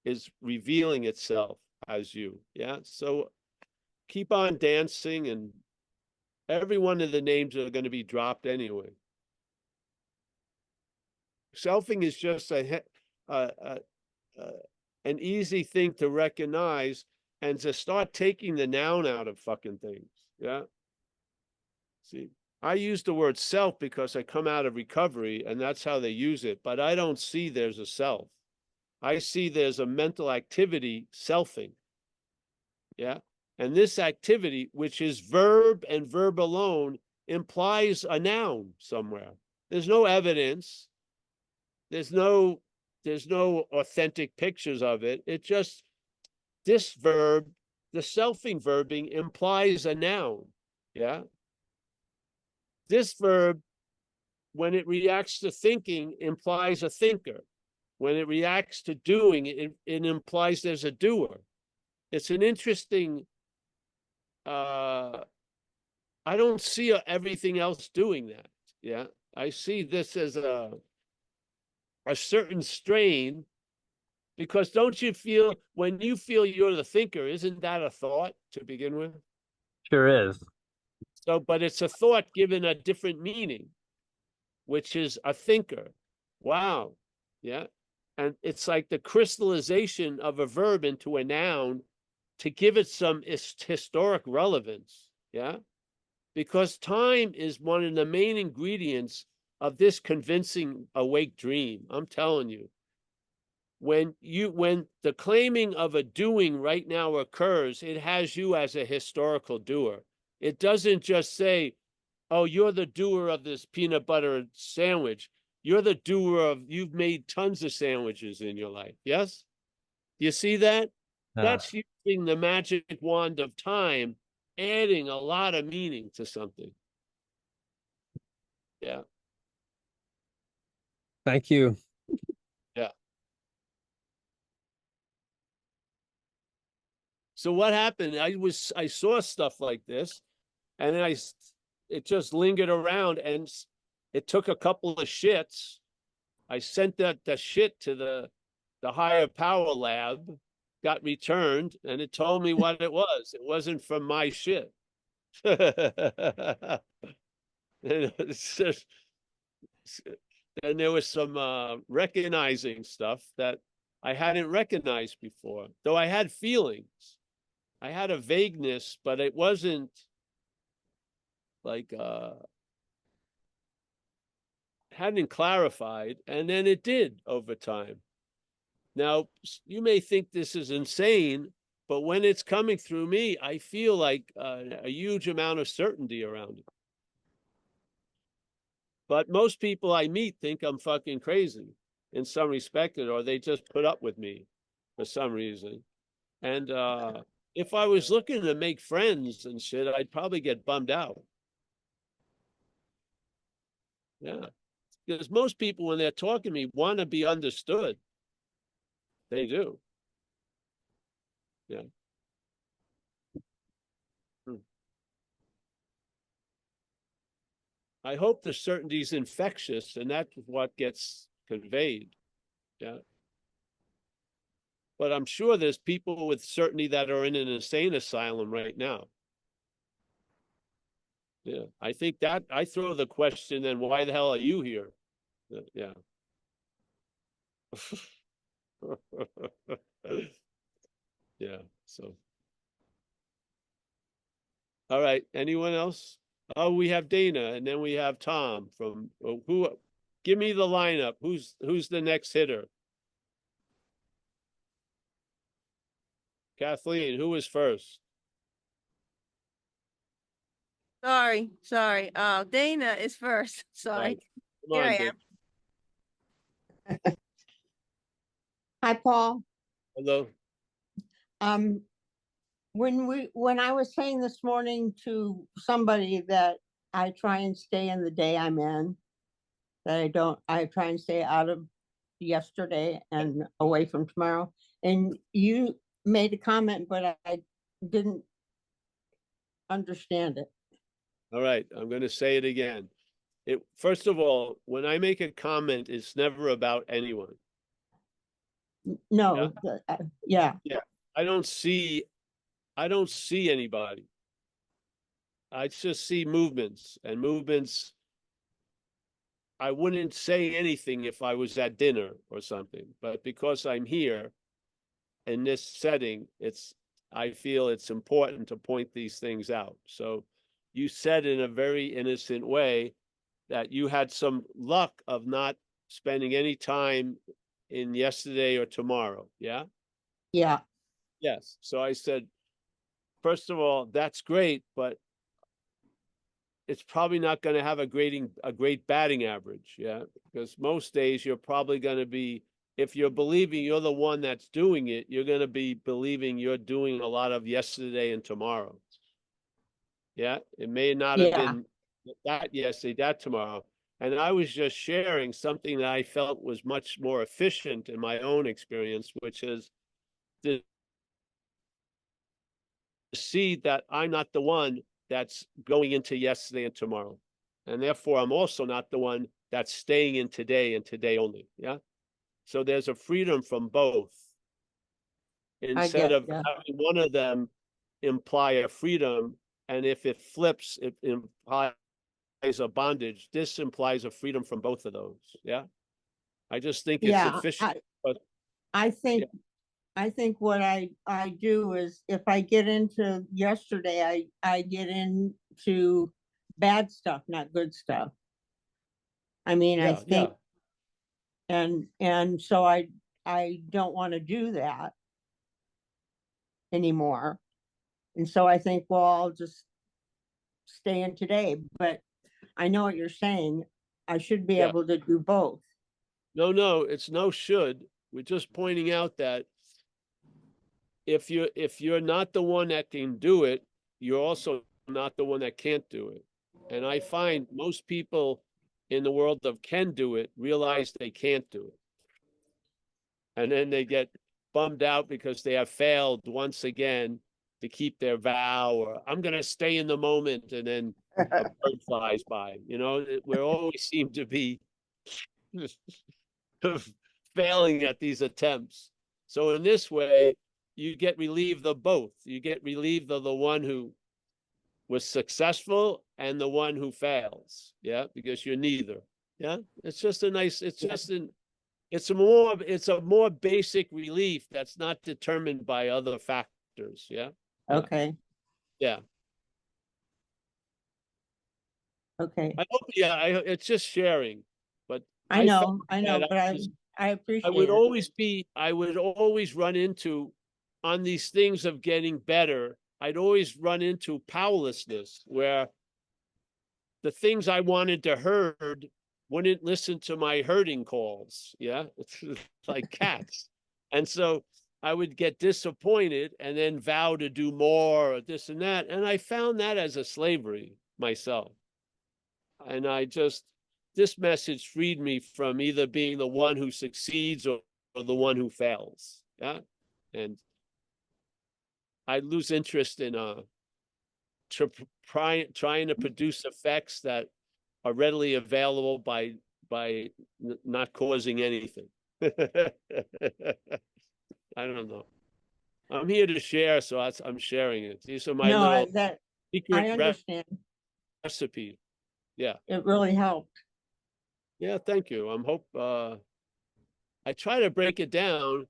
is revealing itself as you. Yeah. So keep on dancing, and every one of the names are going to be dropped anyway. Selfing is just an easy thing to recognize and to start taking the noun out of fucking things. Yeah. See, I use the word self because I come out of recovery and that's how they use it, but I don't see there's a self. I see there's a mental activity, selfing. Yeah. And this activity, which is verb and verb alone, implies a noun somewhere. There's no evidence. There's no authentic pictures of it. It just, this verb, the selfing verbing implies a noun. Yeah. This verb, when it reacts to thinking, implies a thinker. When it reacts to doing, it implies there's a doer. It's an interesting I don't see everything else doing that. Yeah. I see this as a certain strain, because don't you feel, when you feel you're the thinker, isn't that a thought to begin with? Sure is. So, but it's a thought given a different meaning, which is a thinker. Wow. Yeah. And it's like the crystallization of a verb into a noun to give it some historic relevance. Yeah. Because time is one of the main ingredients of this convincing awake dream. I'm telling you. When the claiming of a doing right now occurs, it has you as a historical doer. It doesn't just say, oh, you're the doer of this peanut butter sandwich. You're the doer of, you've made tons of sandwiches in your life. Yes? You see that? That's using the magic wand of time, adding a lot of meaning to something. Yeah. Thank you. Yeah. So what happened? I saw stuff like this, and then it just lingered around, and it took a couple of shits. I sent the shit to the higher power lab, got returned, and it told me what it was. It wasn't from my shit. And there was some recognizing stuff that I hadn't recognized before, though I had feelings. I had a vagueness, but it wasn't like hadn't clarified, and then it did over time. Now, you may think this is insane, but when it's coming through me, I feel like a huge amount of certainty around it. But most people I meet think I'm fucking crazy in some respect, or they just put up with me for some reason. And if I was looking to make friends and shit, I'd probably get bummed out. Yeah. Because most people, when they're talking to me, want to be understood. They do. Yeah. I hope the certainty is infectious, and that's what gets conveyed. Yeah. But I'm sure there's people with certainty that are in an insane asylum right now. Yeah. I think that I throw the question, then why the hell are you here? Yeah. Yeah. So. All right. Anyone else? Oh, we have Dana, and then we have Tom from who? Give me the lineup. Who's the next hitter? Kathleen, who was first? Sorry. Dana is first. Sorry. Come Here on, I Dana. am. Hi, Paul. Hello. When I was saying this morning to somebody that I try and stay in the day I'm in, that I try and stay out of yesterday and away from tomorrow. And you made a comment, but I didn't understand it. All right, I'm going to say it again. First of all, when I make a comment, it's never about anyone. No, yeah. I don't see anybody. I just see movements, and movements. I wouldn't say anything if I was at dinner or something, but because I'm here in this setting, I feel it's important to point these things out. So you said in a very innocent way that you had some luck of not spending any time in yesterday or tomorrow. Yeah? Yeah. Yes. So I said, first of all, that's great, but it's probably not going to have a great batting average. Yeah. Because most days you're probably going to be, if you're believing you're the one that's doing it, you're going to be believing you're doing a lot of yesterday and tomorrow. Yeah. It may not have been that yesterday, that tomorrow. And I was just sharing something that I felt was much more efficient in my own experience, which is to see that I'm not the one that's going into yesterday and tomorrow. And therefore, I'm also not the one that's staying in today and today only. Yeah. So there's a freedom from both. Instead get of ya. having one of them imply a freedom, and if it flips, it implies a bondage. This implies a freedom from both of those. Yeah. I just think it's Yeah, efficient. But I think what I do is if I get into yesterday, I get into bad stuff, not good stuff. I mean, I yeah, yeah. think, and so I don't want to do that anymore. And so I think, well, I'll just stay in today, but I know what you're saying. I should be Yeah. able to do both. No, it's no should. We're just pointing out that if you're not the one that can do it, you're also not the one that can't do it. And I find most people in the world of can do it realize they can't do it. And then they get bummed out because they have failed once again to keep their vow, or I'm going to stay in the moment, and then a bird flies by. You know, we always seem to be failing at these attempts. So in this way, you get relieved of both. You get relieved of the one who was successful and the one who fails. Yeah, because you're neither. Yeah, it's just a nice. It's just an. It's a more basic relief that's not determined by other factors. Yeah. Okay, Yeah. okay. I hope. Yeah. It's just sharing, but I found know, that but I I appreciate would it. I would always run into on these things of getting better. I'd always run into powerlessness where the things I wanted to herd wouldn't listen to my herding calls. Yeah. It's like cats. And so I would get disappointed and then vow to do more or this and that. And I found that as a slavery myself. And this message freed me from either being the one who succeeds or the one who fails. Yeah. And I lose interest in trying to produce effects that are readily available by not causing anything. I don't know. I'm here to share, so I'm sharing it. These are my No, little I secret understand. recipes. Yeah. It really helped. Yeah, thank you. I try to break it down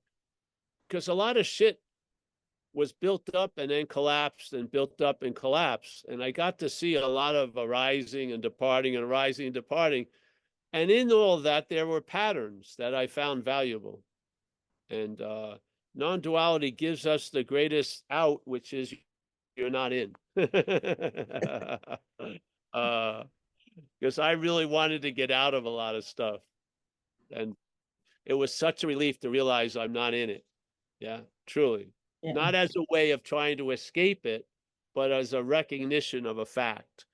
because a lot of shit was built up and then collapsed and built up and collapsed. And I got to see a lot of arising and departing and arising and departing. And in all of that, there were patterns that I found valuable. And non-duality gives us the greatest out, which is you're not in. Because I really wanted to get out of a lot of stuff. And it was such a relief to realize I'm not in it. Yeah, truly. Yeah. Not as a way of trying to escape it, but as a recognition of a fact.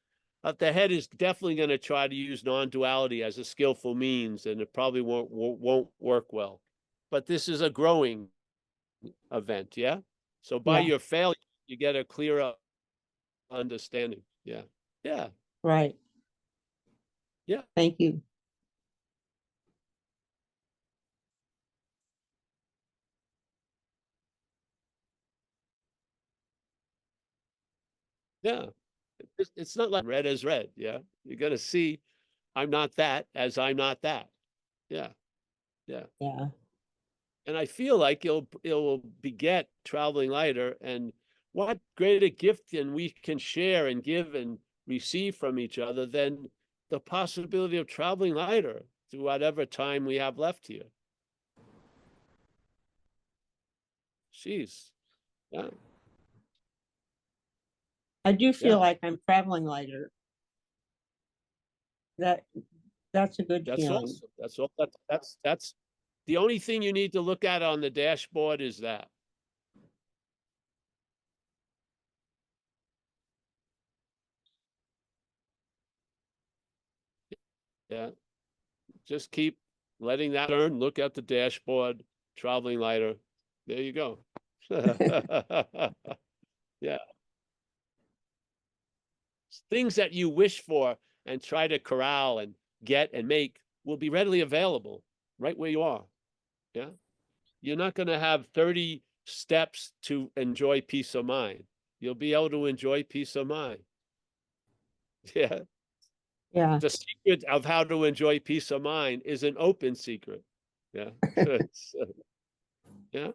The head is definitely going to try to use non-duality as a skillful means, and it probably won't work well. But this is a growing event, yeah? So by Yeah. your failure, you get a clearer understanding. Yeah. Yeah. Right. Yeah. Thank you. Yeah. It's not like red as red. Yeah. You're going to see I'm not that as I'm not that. Yeah. Yeah. Yeah. And I feel like it'll beget traveling lighter. And what greater gift than we can share and give and receive from each other than the possibility of traveling lighter through whatever time we have left here. Jeez. Yeah. I do Yeah. feel like I'm traveling lighter. That's a good That's feeling. awesome. That's all. That's the only thing you need to look at on the dashboard is that. Yeah. Just keep letting that turn, look at the dashboard, traveling lighter. There you go. Yeah. things that you wish for and try to corral and get and make will be readily available right where you are. Yeah. You're not going to have 30 steps to enjoy peace of mind. You'll be able to enjoy peace of mind. Yeah. Yeah. The secret of how to enjoy peace of mind is an open secret. Yeah. Yeah.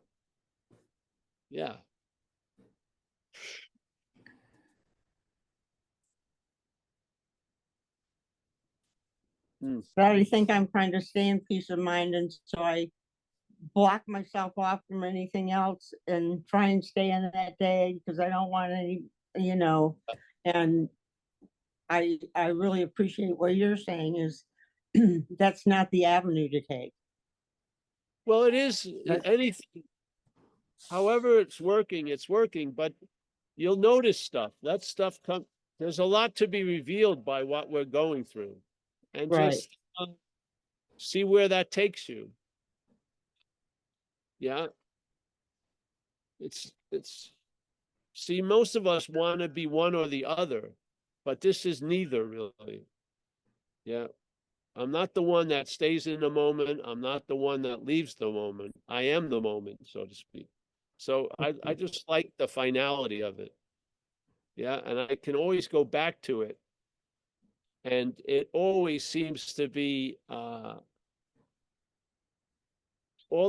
Yeah. But I think I'm trying to stay in peace of mind, and so I block myself off from anything else and try and stay in that day because I don't want any, you know, and I really appreciate what you're saying is that's not the avenue to take. Well, it is But- anything. However it's working, but you'll notice stuff. That stuff there's a lot to be revealed by what we're going through. And Right. just see where that takes you. Yeah. It's see, most of us want to be one or the other, but this is neither really. Yeah. I'm not the one that stays in the moment. I'm not the one that leaves the moment. I am the moment, so to speak. So I just like the finality of it. Yeah. And I can always go back to it. And it always seems to be all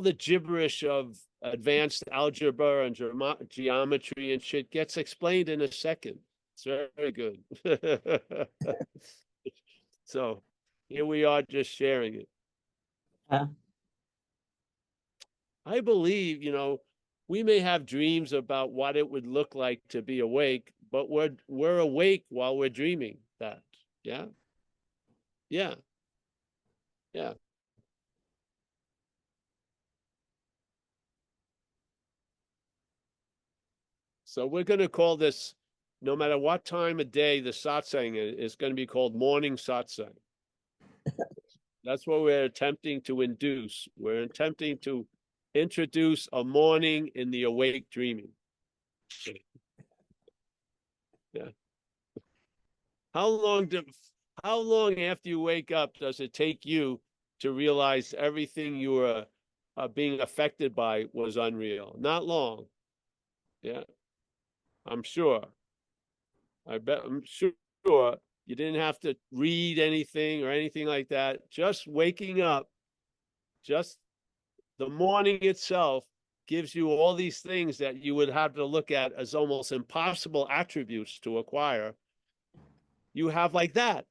the gibberish of advanced algebra and geometry and shit gets explained in a second. It's very good. So here we are just sharing it. Yeah. I believe, we may have dreams about what it would look like to be awake, but we're awake while we're dreaming that. Yeah. Yeah. Yeah. So we're going to call this, no matter what time of day the satsang is going to be called morning satsang. That's what we're attempting to induce. We're attempting to introduce a morning in the awake dreaming. Yeah. How long after you wake up does it take you to realize everything you were being affected by was unreal? Not long. Yeah. I'm sure. I'm sure you didn't have to read anything or anything like that. Just waking up, just the morning itself gives you all these things that you would have to look at as almost impossible attributes to acquire. You have like that.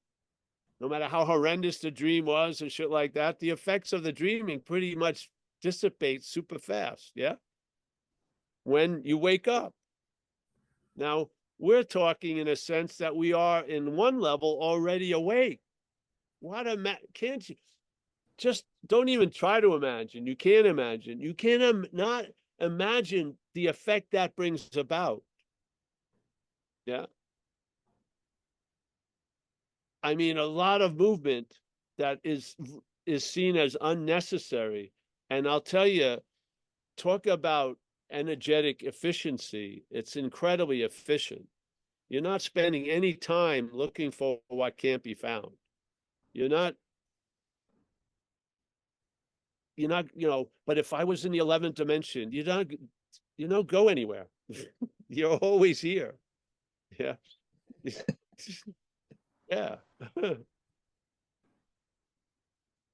No matter how horrendous the dream was and shit like that, the effects of the dreaming pretty much dissipate super fast. Yeah. When you wake up. Now, we're talking in a sense that we are in one level already awake. Can't you just don't even try to imagine. You can't imagine. You cannot imagine the effect that brings about. Yeah. I mean, a lot of movement that is seen as unnecessary. And I'll tell you, talk about energetic efficiency. It's incredibly efficient. You're not spending any time looking for what can't be found. You're not, but if I was in the 11th dimension, you don't go anywhere. You're always here. Yeah. Yeah.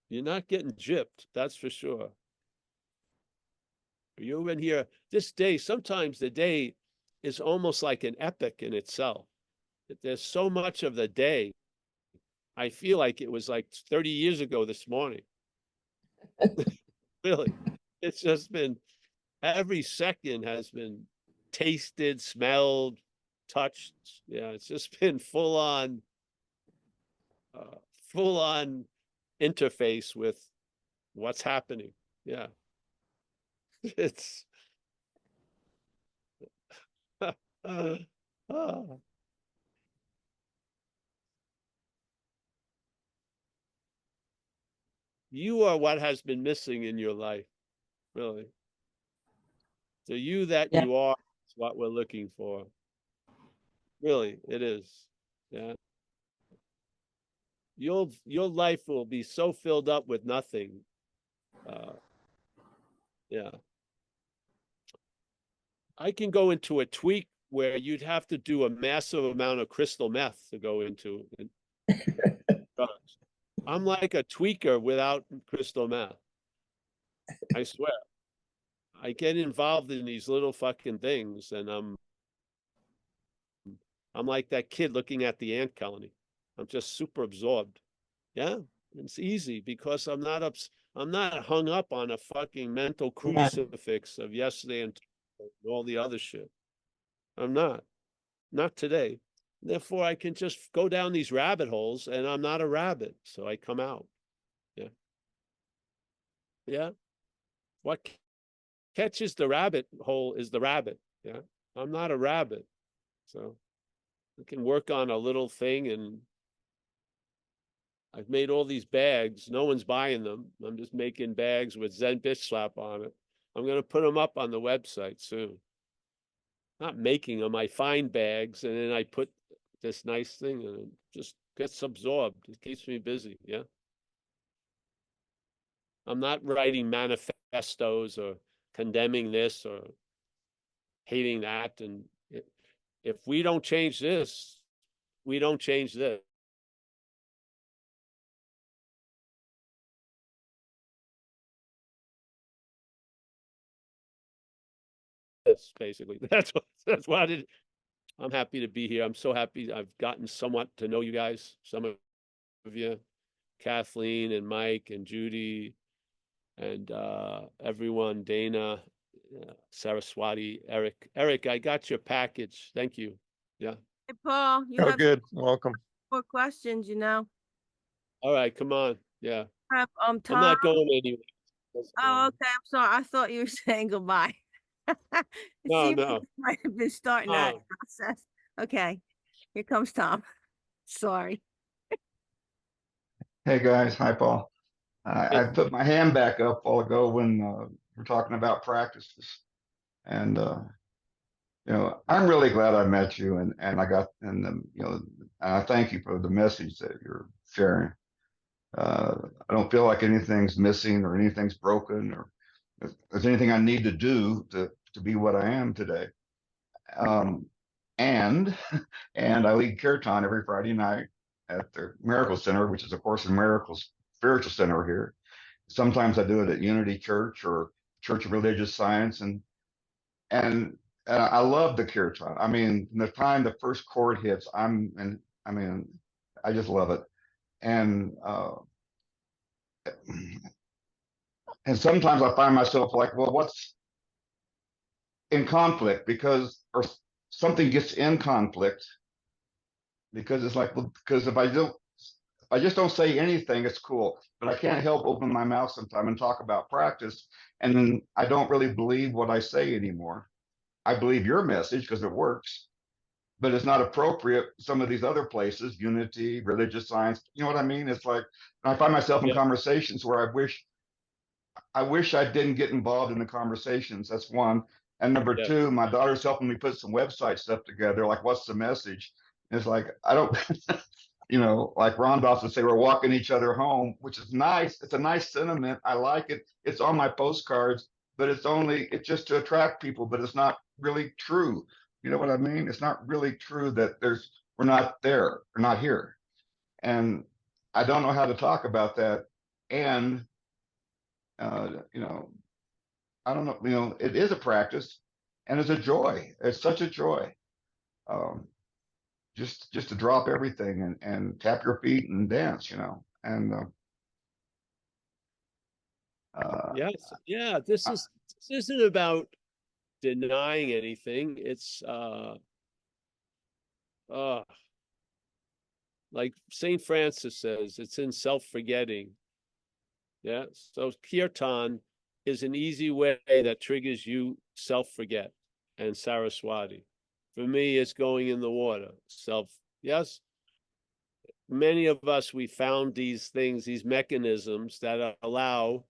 You're not getting gypped, that's for sure. You're in here this day, sometimes the day is almost like an epic in itself. There's so much of the day. I feel like it was like 30 years ago this morning. Really. It's just been, every second has been tasted, smelled, touched. Yeah, it's just been full on interface with what's happening. Yeah. It's you are what has been missing in your life, really. The you that Yeah. you are is what we're looking for. Really, it is. Yeah. Your life will be so filled up with nothing. Yeah. I can go into a tweak where you'd have to do a massive amount of crystal meth to go into it. I'm like a tweaker without crystal meth. I swear. I get involved in these little fucking things, and I'm like that kid looking at the ant colony. I'm just super absorbed. Yeah, it's easy because I'm not hung up on a fucking mental crucifix of yesterday and all the other shit. I'm not today. Therefore, I can just go down these rabbit holes, and I'm not a rabbit, so I come out. Yeah, yeah. What catches the rabbit hole is the rabbit. Yeah, I'm not a rabbit, so I can work on a little thing, and I've made all these bags. No one's buying them. I'm just making bags with Zen bitch slap on it. I'm going to put them up on the website soon. Not making them. I find bags, and then I put this nice thing, and it just gets absorbed. It keeps me busy. Yeah. I'm not writing manifestos or condemning this or hating that. And if we don't change this, we don't change this. Basically, that's what it. I'm happy to be here. I'm so happy. I've gotten somewhat to know you guys. Some of you, Kathleen and Mike and Judy, and everyone, Dana, Saraswati, Eric. Eric, I got your package. Thank you. Yeah. Hey, Paul, you Oh, have good. Welcome. more questions, you know. All right, come on. Yeah. Have, I'm Tom. not going anywhere. Oh, okay. I'm sorry. I thought you were saying goodbye. It No, seemed like no. you might have been starting that No. process. Okay. Here comes Tom. Sorry. Hey, guys. Hi, Paul. Hey. I put my hand back up a while ago when we're talking about practices. And, I'm really glad I met you and I got, and I thank you for the message that you're sharing. I don't feel like anything's missing or anything's broken or if there's anything I need to do to be what I am today. And I lead Kirtan every Friday night at the Miracle Center, which is a Course in Miracles spiritual center here. Sometimes I do it at Unity Church or Church of Religious Science, and I love the Kirtan. I mean, the time the first chord hits, I just love it. And sometimes I find myself like, well, what's in conflict because or something gets in conflict because it's like, well, because if I just don't say anything, it's cool, but I can't help open my mouth sometime and talk about practice, and then I don't really believe what I say anymore. I believe your message because it works, but it's not appropriate. Some of these other places, Unity, Religious Science, you know what I mean? It's like I find myself in conversations where I wish I didn't get involved in the conversations. That's one. And number two, my daughter's helping me put some website stuff together. Like, what's the message? And it's like, I don't, like Ron Doss would say, we're walking each other home, which is nice. It's a nice sentiment. I like it. It's on my postcards, but it's just to attract people, but it's not really true. You know what I mean? It's not really true that we're not there, we're not here. And I don't know how to talk about that. And I don't know, it is a practice and it's a joy. It's such a joy. Just to drop everything and tap your feet and dance, and yes. Yeah. This isn't about denying anything. It's like Saint Francis says, it's in self-forgetting. Yeah. So kirtan is an easy way that triggers you self-forget. And Saraswati. For me, it's going in the water. Yes. Many of us, we found these things, these mechanisms that allow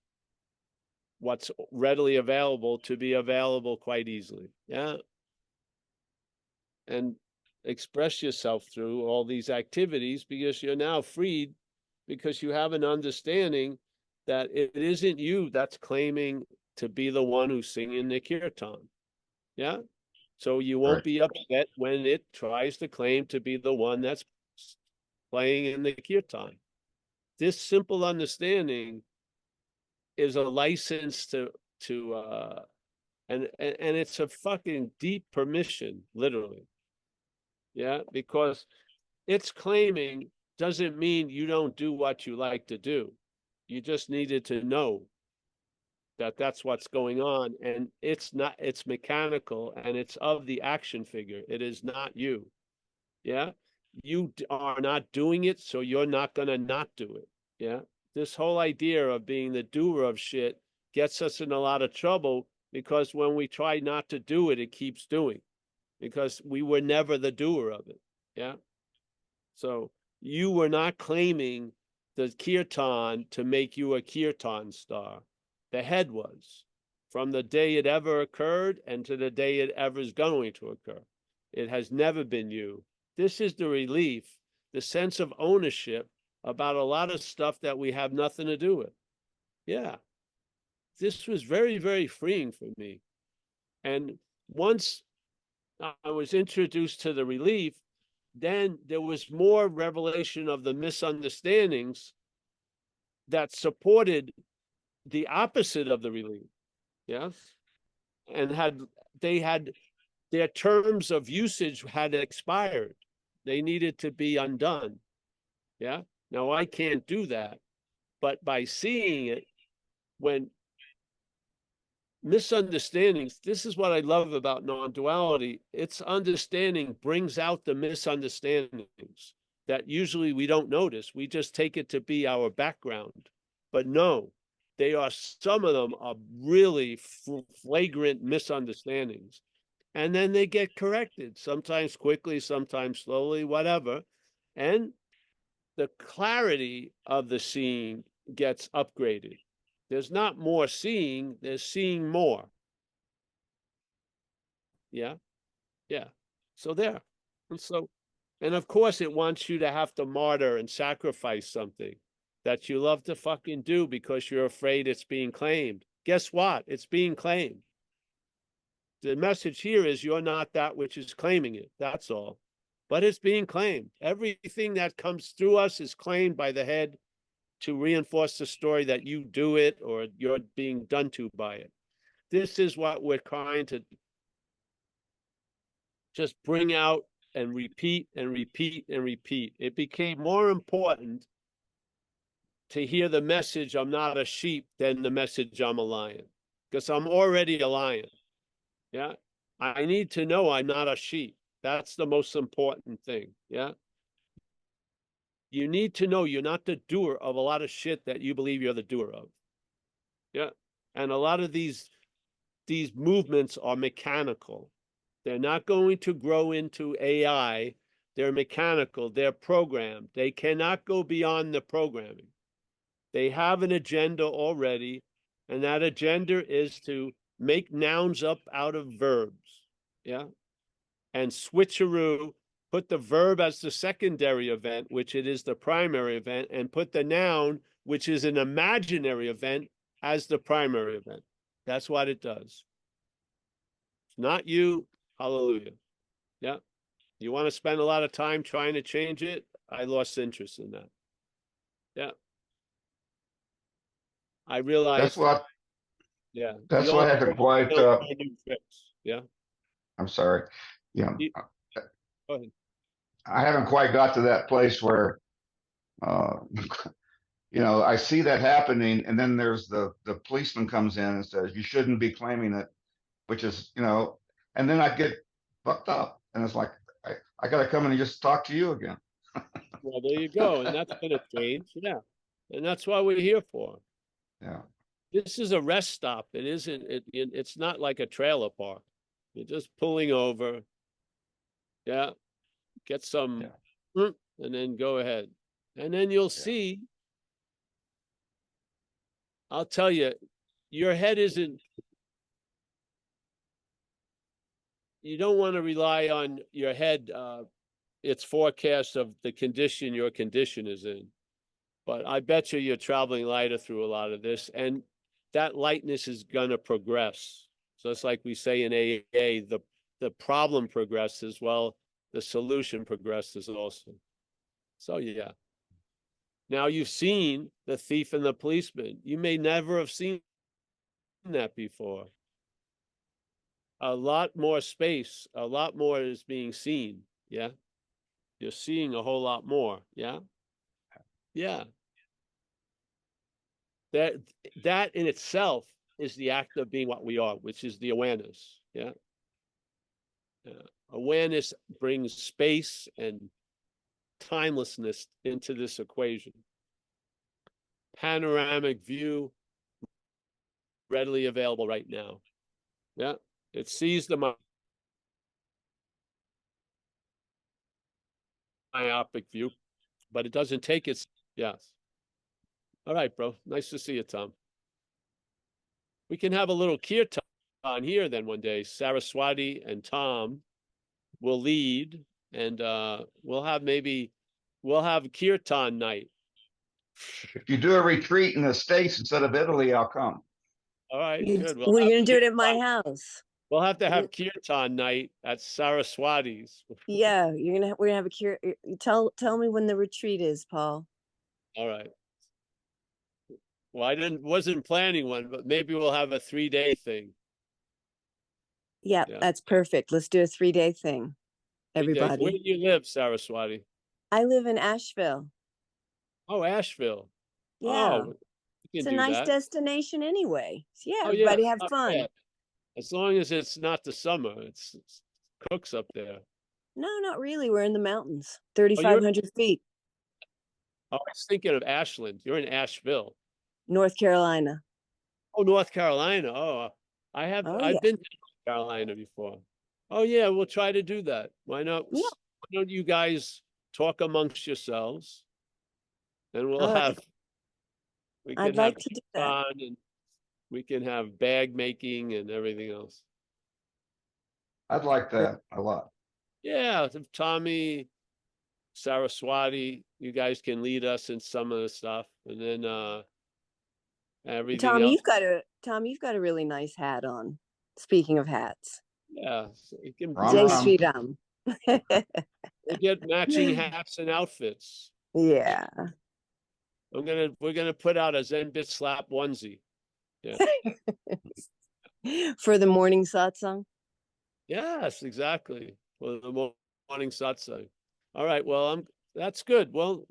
what's readily available to be available quite easily. Yeah. And express yourself through all these activities, because you're now freed, because you have an understanding that it isn't you that's claiming to be the one who's singing the kirtan. Yeah. So you won't Right. be upset when it tries to claim to be the one that's playing in the kirtan. This simple understanding is a license and it's a fucking deep permission, literally. Yeah, because it's claiming doesn't mean you don't do what you like to do. You just needed to know that that's what's going on, and it's not, it's mechanical, and it's of the action figure. It is not you. Yeah, you are not doing it, so you're not going to not do it. Yeah, this whole idea of being the doer of shit gets us in a lot of trouble, because when we try not to do it, it keeps doing, because we were never the doer of it. Yeah, so you were not claiming the kirtan to make you a kirtan star. The head was, from the day it ever occurred and to the day it ever is going to occur. It has never been you. This is the relief, the sense of ownership about a lot of stuff that we have nothing to do with. Yeah. This was very, very freeing for me. And once I was introduced to the relief, then there was more revelation of the misunderstandings that supported the opposite of the relief. Yes. And their terms of usage had expired. They needed to be undone. Yeah. Now I can't do that, but by seeing it, when misunderstandings, this is what I love about non-duality. Its understanding brings out the misunderstandings that usually we don't notice. We just take it to be our background. But no, some of them are really flagrant misunderstandings. And then they get corrected, sometimes quickly, sometimes slowly, whatever. And the clarity of the seeing gets upgraded. There's not more seeing, there's seeing more. Yeah. Yeah. So there. And of course it wants you to have to martyr and sacrifice something that you love to fucking do because you're afraid it's being claimed. Guess what? It's being claimed. The message here is you're not that which is claiming it. That's all. But it's being claimed. Everything that comes through us is claimed by the head to reinforce the story that you do it or you're being done to by it. This is what we're trying to just bring out and repeat and repeat and repeat. It became more important to hear the message, I'm not a sheep, than the message, I'm a lion. Because I'm already a lion. Yeah. I need to know I'm not a sheep. That's the most important thing. Yeah. You need to know you're not the doer of a lot of shit that you believe you're the doer of. Yeah. And a lot of these movements are mechanical. They're not going to grow into AI. They're mechanical. They're programmed. They cannot go beyond the programming. They have an agenda already, and that agenda is to make nouns up out of verbs. Yeah. And switcheroo, put the verb as the secondary event, which it is the primary event, and put the noun, which is an imaginary event, as the primary event. That's what it does. It's not you. Hallelujah. Yeah. You want to spend a lot of time trying to change it? I lost interest in that. Yeah. I realized. Yeah. That's what I haven't quite, yeah. I'm sorry. Yeah. Go ahead. I haven't quite got to that place where, I see that happening, and then there's the policeman comes in and says, you shouldn't be claiming it, which is, and then I get fucked up, and it's like, I got to come in and just talk to you again. Well, there you go. And that's going to change. Yeah. And that's what we're here for. Yeah. This is a rest stop. It isn't, it's not like a trailer park. You're just pulling over. Yeah. Get some, and then go ahead. And then you'll see, I'll tell you, your head isn't, you don't want to rely on your head it's forecast of the condition your condition is in. But I bet you're traveling lighter through a lot of this, and that lightness is gonna progress. So it's like we say in AA, the problem progresses, well, the solution progresses also. So yeah. Now you've seen the thief and the policeman. You may never have seen that before. A lot more space, a lot more is being seen. Yeah. You're seeing a whole lot more. Yeah. Yeah. That in itself is the act of being what we are, which is the awareness. Yeah. Awareness brings space and timelessness into this equation. Panoramic view readily available right now. Yeah. It sees the myopic view, but it doesn't take its, yes. All right, bro. Nice to see you, Tom. We can have a little kirtan here then one day. Saraswati and Tom will lead, and we'll have kirtan night. If you do a retreat in the States instead of Italy, I'll come. All right, good. We're gonna do it at my house. We'll have to have kirtan night at Saraswati's. Yeah, we're gonna have a cure. Tell me when the retreat is, Paul. All right. Well, wasn't planning one, but maybe we'll have a 3-day thing. Yeah, Yeah. that's perfect. Let's do a 3-day thing. 3 days. Everybody. Where do you live, Saraswati? I live in Asheville. Oh, Asheville. Yeah. Oh, It's a nice destination anyway. So yeah, Oh, everybody have not fun. bad. As long as it's not the summer, it's cooks up there. No, not really. We're in the mountains, you're- 3,500 feet, Oh, I was thinking of Ashland. You're in Asheville. North Carolina. Oh, North Carolina. Oh, Oh, I've yeah. been to North Carolina before. Oh yeah, we'll try to do that. Why not? Yeah. Why don't you guys talk amongst yourselves, and we'll All right. have. We I'd can have like to do that. fun, and we can have bag making and everything else. I'd like that a lot. Yeah, if Tommy, Saraswati, you guys can lead us in some of the stuff, and then everything Tom, else. you've got a really nice hat on. Speaking of hats, Yeah, so you can Ram Jai Ram. Sri Ram. we'll get matching hats and outfits. Yeah. We're gonna put out a Zen Bit Slap onesie. Yeah. For the morning satsang. Yes, exactly. For the morning satsang. All right. Well, that's good. Well,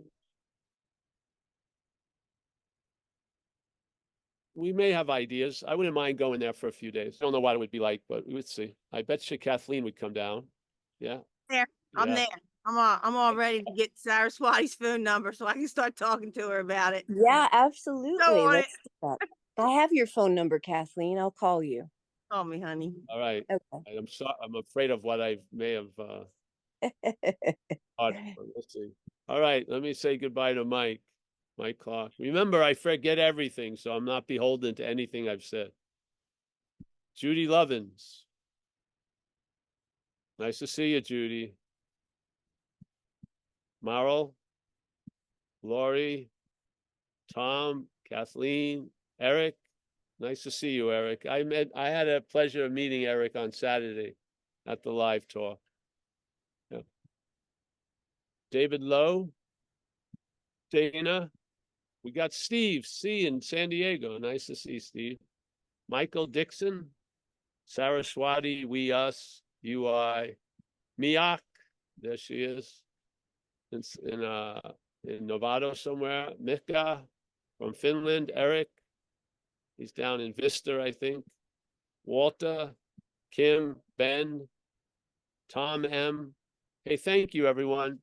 we may have ideas. I wouldn't mind going there for a few days. Don't know what it would be like, but we would see. I bet you Kathleen would come down. Yeah. I'm Yeah. there. I'm all ready to get Saraswati's phone number so I can start talking to her about it. Yeah, absolutely. on Let's do that. I have your phone number, Kathleen. I'll call you. Call me, honey. All right. Okay. I'm sorry. I'm afraid of what I may have thought, but we'll see. All right. Let me say goodbye to Mike Clark. Remember, I forget everything, so I'm not beholden to anything I've said. Judy Lovins. Nice to see you, Judy. Marl, Lori, Tom, Kathleen, Eric. Nice to see you, Eric. I had a pleasure of meeting Eric on Saturday at the live talk. Yeah. David Lowe, Dana. We got Steve C in San Diego. Nice to see Steve. Michael Dixon, Saraswati, we, us, you, I. Miak, there she is. In Novato somewhere. Mika from Finland. Eric, he's down in Vista, I think. Walter, Kim, Ben, Tom M. Hey, thank you everyone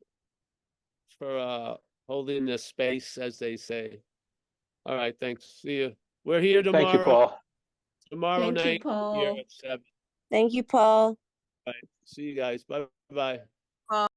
for holding this space, as they say. All right, thanks. See you. We're here tomorrow. Thank you, Paul. Tomorrow Thank you, night here Paul. at 7. Thank you, Paul. All right. See you guys. Bye bye.